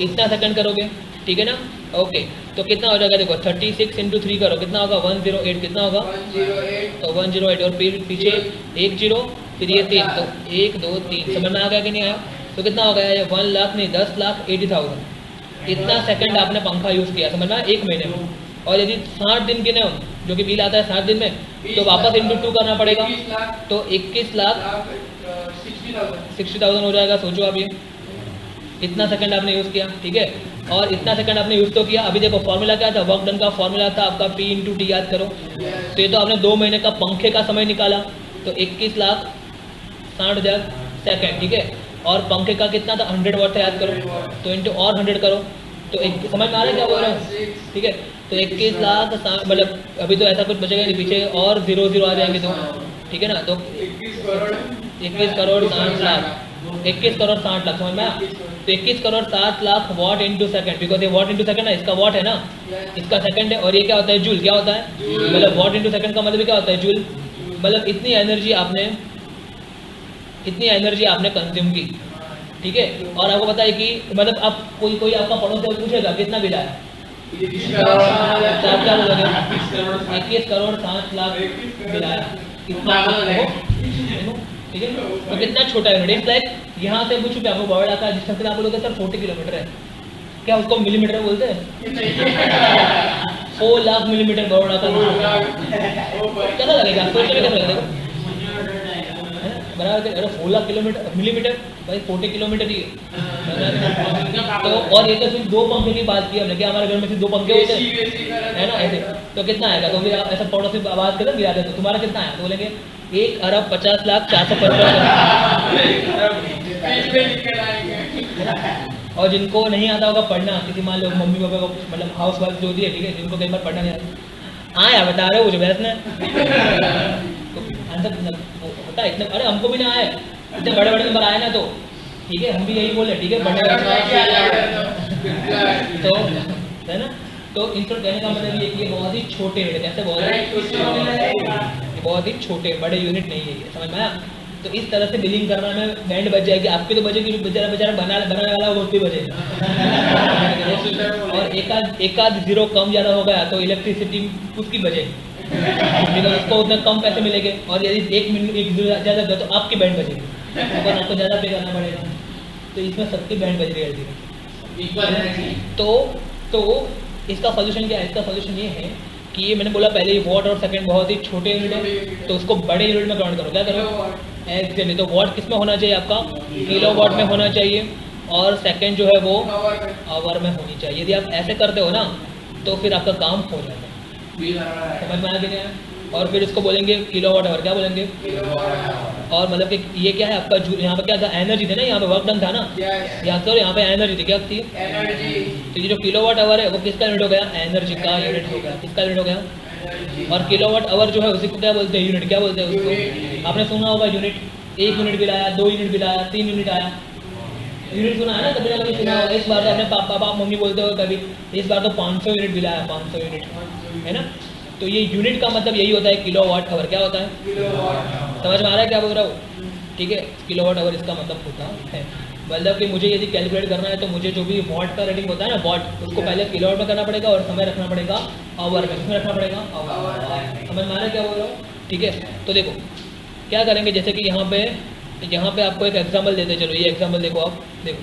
इतना सेकंड करोगे, ठीक है ना? ओके, तो कितना हो जाएगा? देखो 36 इंटू 3 करो, कितना होगा? 108, कितना होगा? 108, तो 108 और फिर पीछे 1 0, फिर ये 3, तो 1 2 3, समझ में आ गया कि नहीं आया? तो कितना हो गया? ये 1 लाख नहीं, 10,80,000, इतना सेकंड आपने पंखा यूज़ किया, समझ में आया? एक महीने में। और यदि 60 दिन गिने हम, जो कि बिल आता है 60 दिन में, तो वापस इंटू 2 करना पड़ेगा, तो 21,60,000 हो जाएगा। सोचो आप, ये इतना सेकंड आपने यूज़ किया, ठीक है, और इतना सेकंड आपने यूज़ तो किया। अभी देखो फॉर्मूला क्या था? वर्क डन का फॉर्मूला था आपका P इंटू टी, याद करो। तो ये तो आपने 2 महीने का पंखे का समय निकाला, तो 21,60,000 सेकंड, ठीक है, और पंखे का कितना था? 100 वाट था, याद करो, तो इंटू और 100 करो, तो एक, समझ में आ रहा है क्या बोल रहा हूँ? ठीक है, तो 21 लाख, मतलब अभी तो ऐसा कुछ बचेगा नहीं, पीछे और 0 0 आ जाएंगे, तो ठीक है ना, तो 21 करोड़ 60 लाख, 21 करोड़ 60 लाख, समझ में आया? तो 21 crore 60 lakh what into second, because ये वॉट इंटू सेकंड है, इसका वॉट है ना, इसका सेकंड है, और ये क्या होता है? जूल। क्या होता है? मतलब वॉट इंटू सेकंड का मतलब क्या होता है? जूल। मतलब इतनी एनर्जी आपने कंज्यूम की, ठीक है। और आपको पता है कि मतलब अब कोई आपका पड़ोसी पूछेगा कितना बिल आया, तो आप क्या बोलोगे? 21 करोड़ 60 लाख बिल आया, कितना? ठीक है, तो कितना छोटा यूनिट, इट्स लाइक यहाँ से पूछूं कि आपको बॉर्डर का डिस्टेंस आप बोलोगे सर 40 किलोमीटर है, क्या उसको मिलीमीटर बोलते हैं? 4 लाख मिलीमीटर बॉर्डर का कैसा लगेगा? सोच में कैसा लगेगा? बराबर, अरे 4 लाख किलोमीटर मिलीमीटर, भाई 40 किलोमीटर ही है। तो और ये तो सिर्फ 2 पंखे की बात की हमने, क्या हमारे घर में सिर्फ 2 पंखे होते हैं, है ना, ऐसे। तो कितना आएगा? तो फिर ऐसा पड़ोसी आवाज कर गिरा दे, तो तुम्हारा कितना आया? तो बोलेंगे 1,50,40,00,000। और जिनको नहीं आता होगा पढ़ना, किसी मान लो मम्मी पापा को, मतलब हाउस वाइफ जो होती है, ठीक है, जिनको कई बार पढ़ना नहीं आता, हाँ यार बता रहे हो मुझे बहस ने आंसर होता है इतने, अरे हमको भी ना आए, इतने बड़े बड़े नंबर आए ना, तो ठीक है, हम भी यही बोल रहे, ठीक है, बड़े तो है ना। तो इंस्टेंट कहने का मतलब ये कि ये बहुत ही छोटे यूनिट, कैसे बहुत ही छोटे, बड़े यूनिट नहीं है ये, समझ में आया? तो इस तरह से बिलिंग करना में बैंड बच जाएगी, आपकी तो बचेगी, बेचारा बनाने वाला वो भी बचेगा। और एक आध जीरो कम ज़्यादा हो गया तो इलेक्ट्रिसिटी उसकी बचेगी, उसको उतना कम पैसे मिलेंगे, और यदि 1 मिनट 1 जीरो ज़्यादा गया तो आपकी बैंड बचेगी, तो आपको ज़्यादा पे करना पड़ेगा। तो इसमें सबकी बैंड बच रही है। तो इसका सोल्यूशन क्या है? इसका सोल्यूशन ये है कि ये मैंने बोला पहले ही, वॉट और सेकंड बहुत ही छोटे यूनिट है, तो उसको बड़े यूनिट में कन्वर्ट करो। क्या करो? एक्चुअली तो वॉट किस में होना चाहिए? आपका किलोवाट में होना चाहिए, और सेकंड जो है वो आवर में होनी चाहिए। यदि आप ऐसे करते हो ना तो फिर आपका काम हो जाता है, समझ में आ गया? और फिर इसको बोलेंगे किलोवाट आवर। क्या बोलेंगे? और मतलब कि ये क्या है आपका, यहाँ पे क्या था? एनर्जी थी ना, यहाँ पे वर्क डन था ना, यहाँ तो यहाँ पे एनर्जी थी, क्या थी? तो ये जो किलोवाट आवर है वो किसका यूनिट हो गया? एनर्जी का यूनिट हो गया। किसका यूनिट हो गया? और किलोवाट आवर जो है उसी को क्या बोलते हैं? यूनिट। क्या बोलते हैं उसको? आपने सुना होगा यूनिट, 1 यूनिट बिल आया, 2 यूनिट बिल आया, 3 यूनिट आया, यूनिट सुना है ना, कभी ना कभी सुना होगा। इस बार तो अपने पापा मम्मी बोलते हो कभी, इस बार तो 500 यूनिट बिल आया, 500 यूनिट, है ना। तो ये यूनिट का मतलब यही होता है किलोवाट आवर। क्या होता है? समझ में आ रहा है क्या बोल रहा हूँ? ठीक है, किलोवाट आवर इसका मतलब होता है। मतलब कि मुझे यदि कैलकुलेट करना है तो मुझे जो भी वॉट का रेटिंग होता है ना, वॉट, उसको पहले किलोवाट में करना पड़ेगा, और समय रखना पड़ेगा आवर में। किसमें रखना पड़ेगा? आवर। समझ में आ रहा है क्या बोल रहा हूँ? ठीक है, तो देखो क्या करेंगे, जैसे कि यहाँ पे आपको एक एग्जाम्पल देते, चलो ये एग्जाम्पल देखो, आप देखो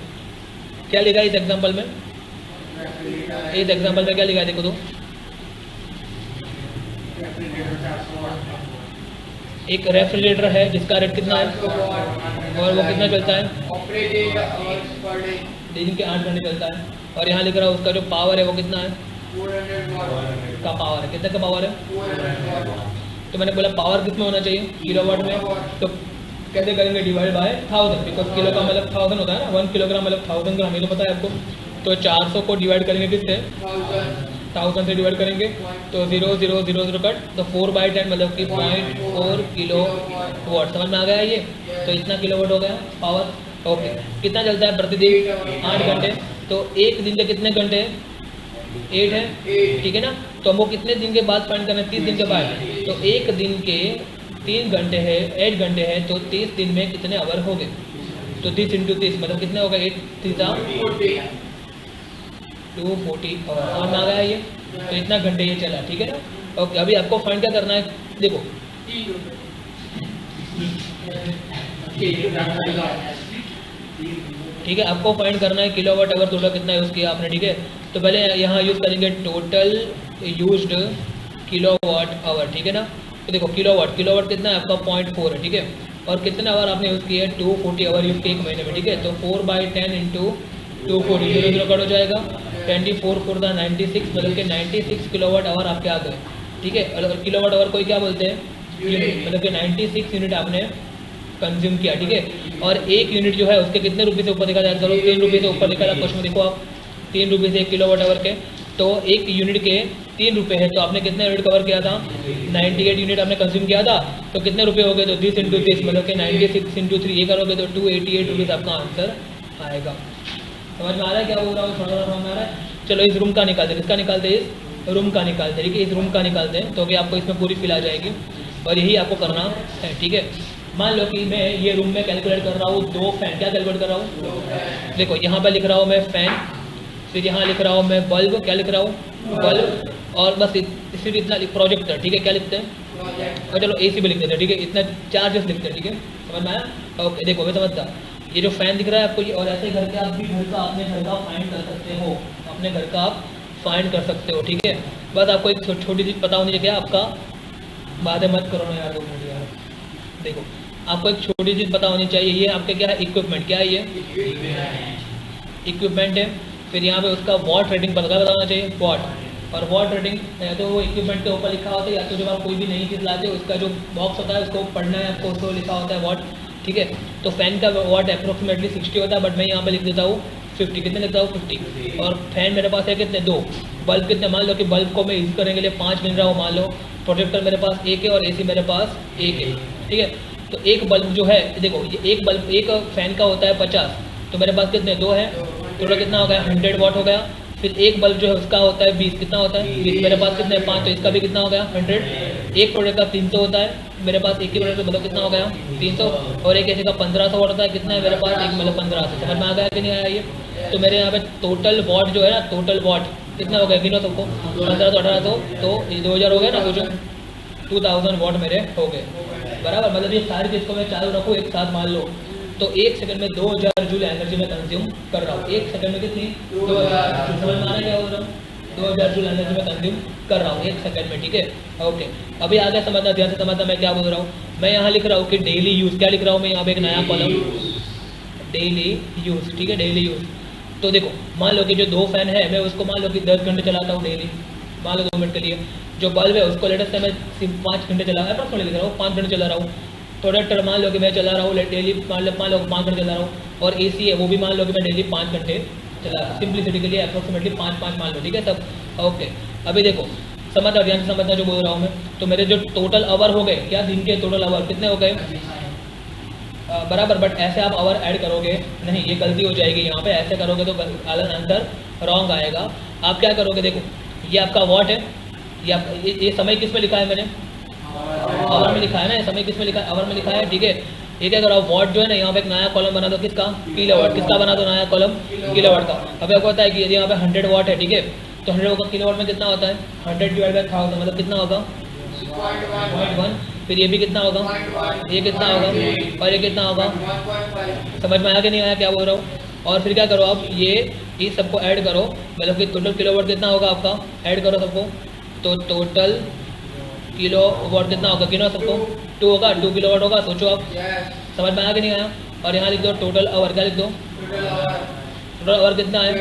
क्या लिखा है इस एग्जाम्पल में। इस एग्जाम्पल में क्या लिखा है देखो, तो एक रेफ्रिजरेटर है जिसका रेट कितना है, और वो कितना चलता है? दिन के 8 घंटे चलता है। और यहाँ लिख रहा है उसका जो पावर है वो कितना है? 400 का पावर है। कितने का पावर है? तो मैंने बोला पावर किस में होना चाहिए? किलोवाट में। तो कैसे करेंगे? डिवाइड बाय 1000, बिकॉज किलो का मतलब 1000 होता है ना, 1 किलोग्राम मतलब 1000 ग्राम, ये तो पता है आपको। तो 400 को डिवाइड करेंगे किससे? 1000 से डिवाइड करेंगे तो 0 0 0 0 कट, तो 4/10 मतलब कि 0.4 किलो वाट। समझ में आ गया ये? तो इतना किलो वाट हो गया पावर। ओके, कितना चलता है प्रतिदिन? 8 घंटे। तो एक दिन के कितने घंटे? 8 है, ठीक है ना। तो हमको कितने दिन के बाद फाइंड करना है? 30 दिन के बाद। तो एक दिन के 3 घंटे है, 8 घंटे है, तो 30 दिन में कितने आवर हो गए? तो 30 × 30 मतलब कितने होगा? 8 3 240 आवर। समझ में आ गया ये? तो इतना घंटे ये चला, ठीक है ना। ओके, अभी आपको फाइंड क्या करना है? देखो ठीक है, आपको फाइंड करना है किलोवाट आवर टोटल कितना यूज़ किया आपने, ठीक है। तो पहले यहाँ यूज़ करेंगे टोटल यूज्ड किलोवाट आवर, ठीक है ना। तो देखो किलोवाट कितना है आपका? 0.4 है, ठीक है। और कितने आवर आपने यूज़ किया है? 240 आवर यूज़ किए एक महीने में, ठीक है। तो 4/10 × 240 0 0 कट हो जाएगा। 24 4 96 मतलब कि 96 किलोवाट आवर आपके आ गए, ठीक है। और किलोवाट आवर कोई क्या बोलते हैं? यूनिट, मतलब कि 96 यूनिट आपने कंज्यूम किया, ठीक है। और एक यूनिट जो है उसके कितने रुपये से ऊपर लिखा जाए? चलो 3 रुपये से ऊपर लिखा जाए। क्वेश्चन में देखो आप, 3 रुपये से 1 किलोवाट आवर के, तो एक यूनिट के 3 रुपये है। तो आपने कितने यूनिट कवर किया था? 98 यूनिट आपने कंज्यूम किया था। तो कितने रुपये हो गए? तो 30 × 30 मतलब कि 96 × 3 ये करोगे तो 288 रुपीज़ आपका आंसर आएगा। समझ में आ रहा है क्या बोल रहा हूँ? थोड़ा थोड़ा समझ में आ रहा है? चलो इस रूम का निकालते हैं, किसका निकालते हैं? इस रूम का निकालते हैं, ठीक है। इस रूम का निकालते हैं तो कि आपको इसमें पूरी फिल आ जाएगी, और यही आपको करना है, ठीक है। मान लो कि मैं ये रूम में कैलकुलेट कर रहा हूँ 2 फैन। क्या कैलकुलेट कर रहा हूँ? देखो यहाँ पर लिख रहा हूँ मैं फैन, फिर यहाँ लिख रहा हूँ मैं बल्ब। क्या लिख रहा हूँ? बल्ब। और बस सिर्फ इतना प्रोजेक्टर, ठीक है। क्या लिखते हैं? और चलो AC भी लिख देते हैं, ठीक है। इतना चार्जेस लिखते हैं, ठीक है। समझ में आया? ओके, देखो मैं समझता, ये जो फैन दिख रहा है आपको ये, और ऐसे घर के आप भी घर का अपने घर का फाइंड कर सकते हो, अपने घर का आप फाइंड कर सकते हो, ठीक है। बस आपको एक छोटी चीज़ पता होनी चाहिए, आपका बातें मत करो ना यार, 2 मिनट यार। देखो आपको एक छोटी चीज़ पता होनी चाहिए, ये आपके क्या है? इक्विपमेंट। क्या है ये? इक्विपमेंट है। फिर यहाँ पे उसका वॉट रेटिंग पता बताना चाहिए, वॉट। और वॉट रेटिंग या तो वो इक्विपमेंट के ऊपर लिखा होता है, या तो जब आप कोई भी नई चीज़ लाते हो उसका जो बॉक्स होता है उसको पढ़ना है आपको, उसको लिखा होता है वॉट, ठीक है। तो फैन का वॉट अप्रोक्सीमेटली 60 होता है, बट मैं यहाँ पे लिख देता हूँ 50। कितने लिखता हूँ? 50। और फैन मेरे पास है कितने? 2। बल्ब कितने? मान लो कि बल्ब को मैं यूज़ करने के लिए 5 मिल रहा हूँ, मान लो। प्रोजेक्टर मेरे पास 1 है और AC मेरे पास 1 है, ठीक है। तो एक बल्ब जो है, देखो ये एक बल्ब एक फैन का होता है 50, तो मेरे पास कितने? 2 है, टोटल कितना हो गया? 100 वाट हो गया। फिर एक बल्ब जो है उसका होता है 20, कितना होता है? 20। मेरे पास कितने? 5, तो इसका भी कितना हो गया? 100। एक प्रोडक्ट का 300 होता है, मेरे पास एक ही प्रोडक्ट मतलब कितना हो गया? 300। और एक ऐसे का 1500 वाट होता है, कितना है मेरे पास? एक मतलब 1500। समझ में आ गया कि नहीं आया ये? तो मेरे यहाँ पे टोटल वॉट जो है ना, टोटल वॉट कितना हो गया? गिनो सबको, 1500 1800, तो ये 2000 हो गया ना, सोचो 2000 वॉट मेरे हो गए, बराबर। मतलब ये सारी चीज़ को मैं चालू रखूँ एक साथ, मान लो तो 1 सेकंड में 2000 जूल एनर्जी में कंज्यूम कर रहा हूँ। 1 सेकंड में कितनी? 2000। समझ में आ रहा है क्या बोल रहा हूँ? 2000 जूल एनर्जी में कंज्यूम कर रहा हूँ 1 सेकंड में, ठीक है। ओके, अभी आगे समझना, ध्यान से समझना मैं क्या बोल रहा हूँ। मैं यहाँ लिख रहा हूँ कि डेली यूज़। क्या लिख रहा हूँ मैं यहाँ पे? एक नया कॉलम, डेली यूज़, ठीक है, डेली यूज़। तो देखो मान लो कि जो 2 फैन है, मैं उसको मान लो कि 10 घंटे चलाता हूँ डेली, मान लो 2 मिनट के लिए। जो बल्ब है उसको लेटेस्ट से मैं सिर्फ 5 घंटे चला, अप्रॉक्सीमेटली लिख रहा हूँ 5 घंटे चला रहा हूँ। प्रोडक्टर मान लो कि मैं चला रहा हूँ डेली, मान लो 5 घंटे चला रहा हूँ। और AC है वो भी मान लो कि मैं डेली 5 घंटे चला रहा हूँ, सिंपलिसिटी के लिए अप्रॉक्सीमेटली 5 मान लो, ठीक है सब। ओके, अभी देखो समझना, ध्यान से समझना जो बोल रहा हूँ मैं। तो मेरे जो टोटल आवर हो गए, क्या दिन के टोटल आवर कितने हो गए? बराबर। बट ऐसे आप आवर ऐड करोगे नहीं, ये गलती हो जाएगी यहाँ पे। ऐसे करोगे तो आंसर रॉन्ग आएगा। आप क्या करोगे? देखो ये आपका वॉट है, ये समय किस में लिखा है मैंने? आवर में लिखा है ना, समय किस में लिखा है? आवर में लिखा है, ठीक है। ये क्या करो, वॉट जो है ना, यहाँ पे एक नया कॉलम बना दो, किसका? किलोवाट। किसका बना दो नया कॉलम? किलोवाट का। अब आपको पता है कि यदि यहाँ पे 100 वाट है, ठीक है, तो 100 किलोवाट में कितना होता है? 100/1000 मतलब कितना होगा? 0.1। फिर ये भी कितना होगा? ये कितना होगा? और ये कितना होगा? समझ में आया कि नहीं आया क्या बोल रहा हूँ? और फिर क्या करो आप, ये सबको ऐड करो, मतलब कि टोटल किलोवाट कितना होगा आपका? ऐड करो सबको, तो टोटल किलोवाट कितना होगा? गिनो सबको, 2 होगा, 2 किलोवाट होगा। सोचो आप, समझ में आया कि नहीं आया? और यहाँ लिख दो टोटल आवर। क्या लिख दो? टोटल आवर कितना है?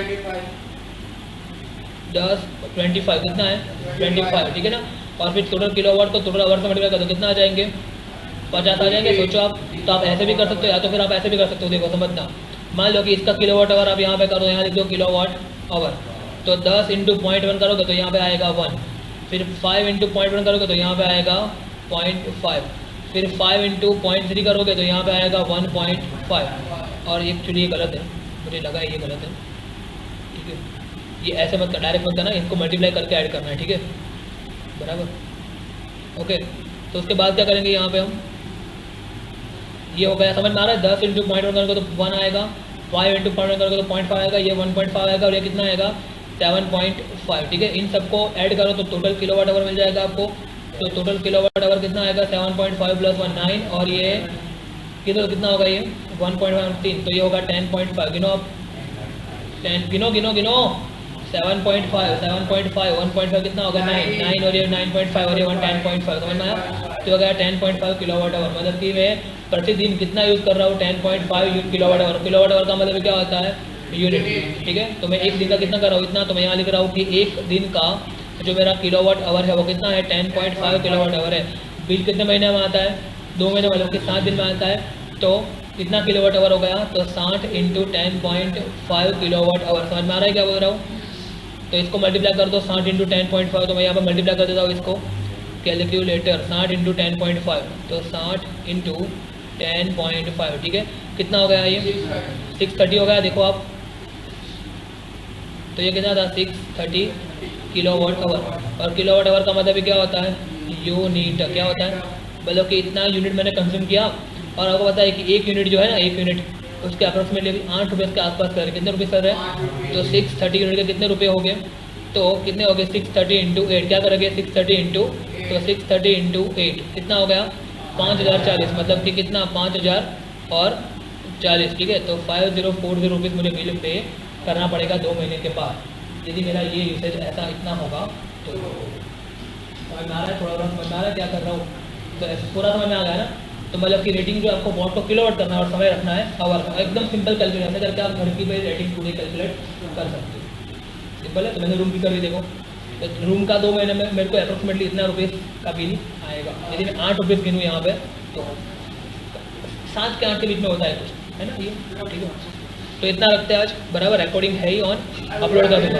25 कितना है? 25, ठीक है ना। और फिर टोटल किलोवाट को टोटल आवर से मल्टीप्लाई कर दो, कितना आ जाएंगे? 50 आ जाएंगे। सोचो आप, तो आप ऐसे भी कर सकते हो, या तो फिर आप ऐसे भी कर सकते हो। देखो समझना, मान लो कि इसका किलोवाट आवर आप यहाँ पे करो, यहाँ लिख दो किलोवाट आवर, तो 10 इंटू 0.1 करोगे तो यहाँ पे आएगा 1, फिर 5 इंटू 0.1 करोगे तो यहाँ पे आएगा 0.5, फिर 5 इंटू 0.3 करोगे तो यहाँ पे आएगा 1.5। और ये एक्चुअली ये गलत है, मुझे लगा ये गलत है, ठीक है। ये ऐसे मत डायरेक्ट मत करना, इसको मल्टीप्लाई करके ऐड करना है, ठीक है, बराबर। ओके, तो उसके बाद क्या करेंगे यहाँ पे हम, ये हो गया, समझ में आ रहा है। 10 इंटू 0.1 करोगे तो 1 आएगा, 5 इंटू 0.1 करोगे तो 0.5 आएगा, ये 1.5 आएगा और ये कितना आएगा 7.5, ठीक है। इन सबको ऐड करो तो टोटल किलोवाट आवर मिल जाएगा आपको। तो टोटल किलोवाट आवर कितना आएगा 7.5 प्लस 1 9, और ये कितना होगा ये 1.13, तो ये होगा 10.5। गिनो आप 10, गिनो 7.5 1.5 कितना होगा 9 और ये 9.5 और ये 10.5, समझ में आया। तो हो गया 10.5 किलोवाट आवर, मतलब कि मैं प्रतिदिन कितना यूज़ कर रहा हूँ 10.5 किलोवाट आवर। किलोवाट आवर का मतलब क्या होता है यूनिट, ठीक है। तो मैं एक दिन का कितना कर रहा हूँ इतना, तो मैं यहाँ लिख रहा हूँ कि एक दिन का जो मेरा किलोवाट आवर है वो कितना है 10.5 किलोवाट आवर है। बिल कितने महीने में आता है 2 महीने, मतलब कि 7 दिन में आता है। तो कितना किलोवाट आवर हो गया, तो 60 इंटू 10.5 किलोवाट आवर। समझ में आ रहा है क्या बोल रहा हूँ। तो इसको मल्टीप्लाई कर दो 60 इंटू 10.5, तो मैं यहाँ पर मल्टीप्लाई कर देता हूँ इसको, कैलकुलेटर 60 इंटू 10.5, तो 60 इंटू 10.5, ठीक है। कितना हो गया ये 630 हो गया, देखो आप। तो ये कितना था 630 किलोवाट आवर। और किलोवाट आवर का मतलब क्या होता है यूनिट, क्या होता है, मतलब कि इतना यूनिट मैंने कंज्यूम किया। और आपको पता है कि एक यूनिट जो है ना, एक यूनिट उसके अप्रोक्सीमेटली अभी 8 रुपये के आसपास कर रहे, कितने रुपये कर रहे हैं, तो 630 यूनिट के कितने रुपये हो गए, तो कितने हो गए 630 इंटू 8, क्या करेंगे 630 इंटू, तो 630 इंटू 8 कितना हो गया 5040, मतलब कि कितना 5040, ठीक है। तो 5040 रुपीज़ मुझे बिल पे करना पड़ेगा 2 महीने के बाद, यदि मेरा ये यूसेज ऐसा इतना होगा। तो समझ में आ रहा है, थोड़ा समझ में आ रहा है क्या कर रहा हूँ, तो ऐसे पूरा समझ में आ गया ना। तो मतलब कि रेटिंग जो आपको वॉट को किलोवाट करना है और समय रखना है आवर का, एकदम सिंपल कैलकुलेशन करके आप घर की रेटिंग पूरी कैलकुलेट कर सकते हो, सिंपल है। तो मैंने रूम की कर दी, देखो तो रूम का 2 महीने में मेरे को अप्रोक्सीमेटली इतना रुपये का बिल आएगा। यदि मैं 8 रुपये गिनूँ यहाँ पे, तो 7 के 8 के बीच में होता है कुछ, है ना ये, ठीक है। तो इतना रखते हैं आज, बराबर। रिकॉर्डिंग है ही ऑन, अपलोड कर दूँगा।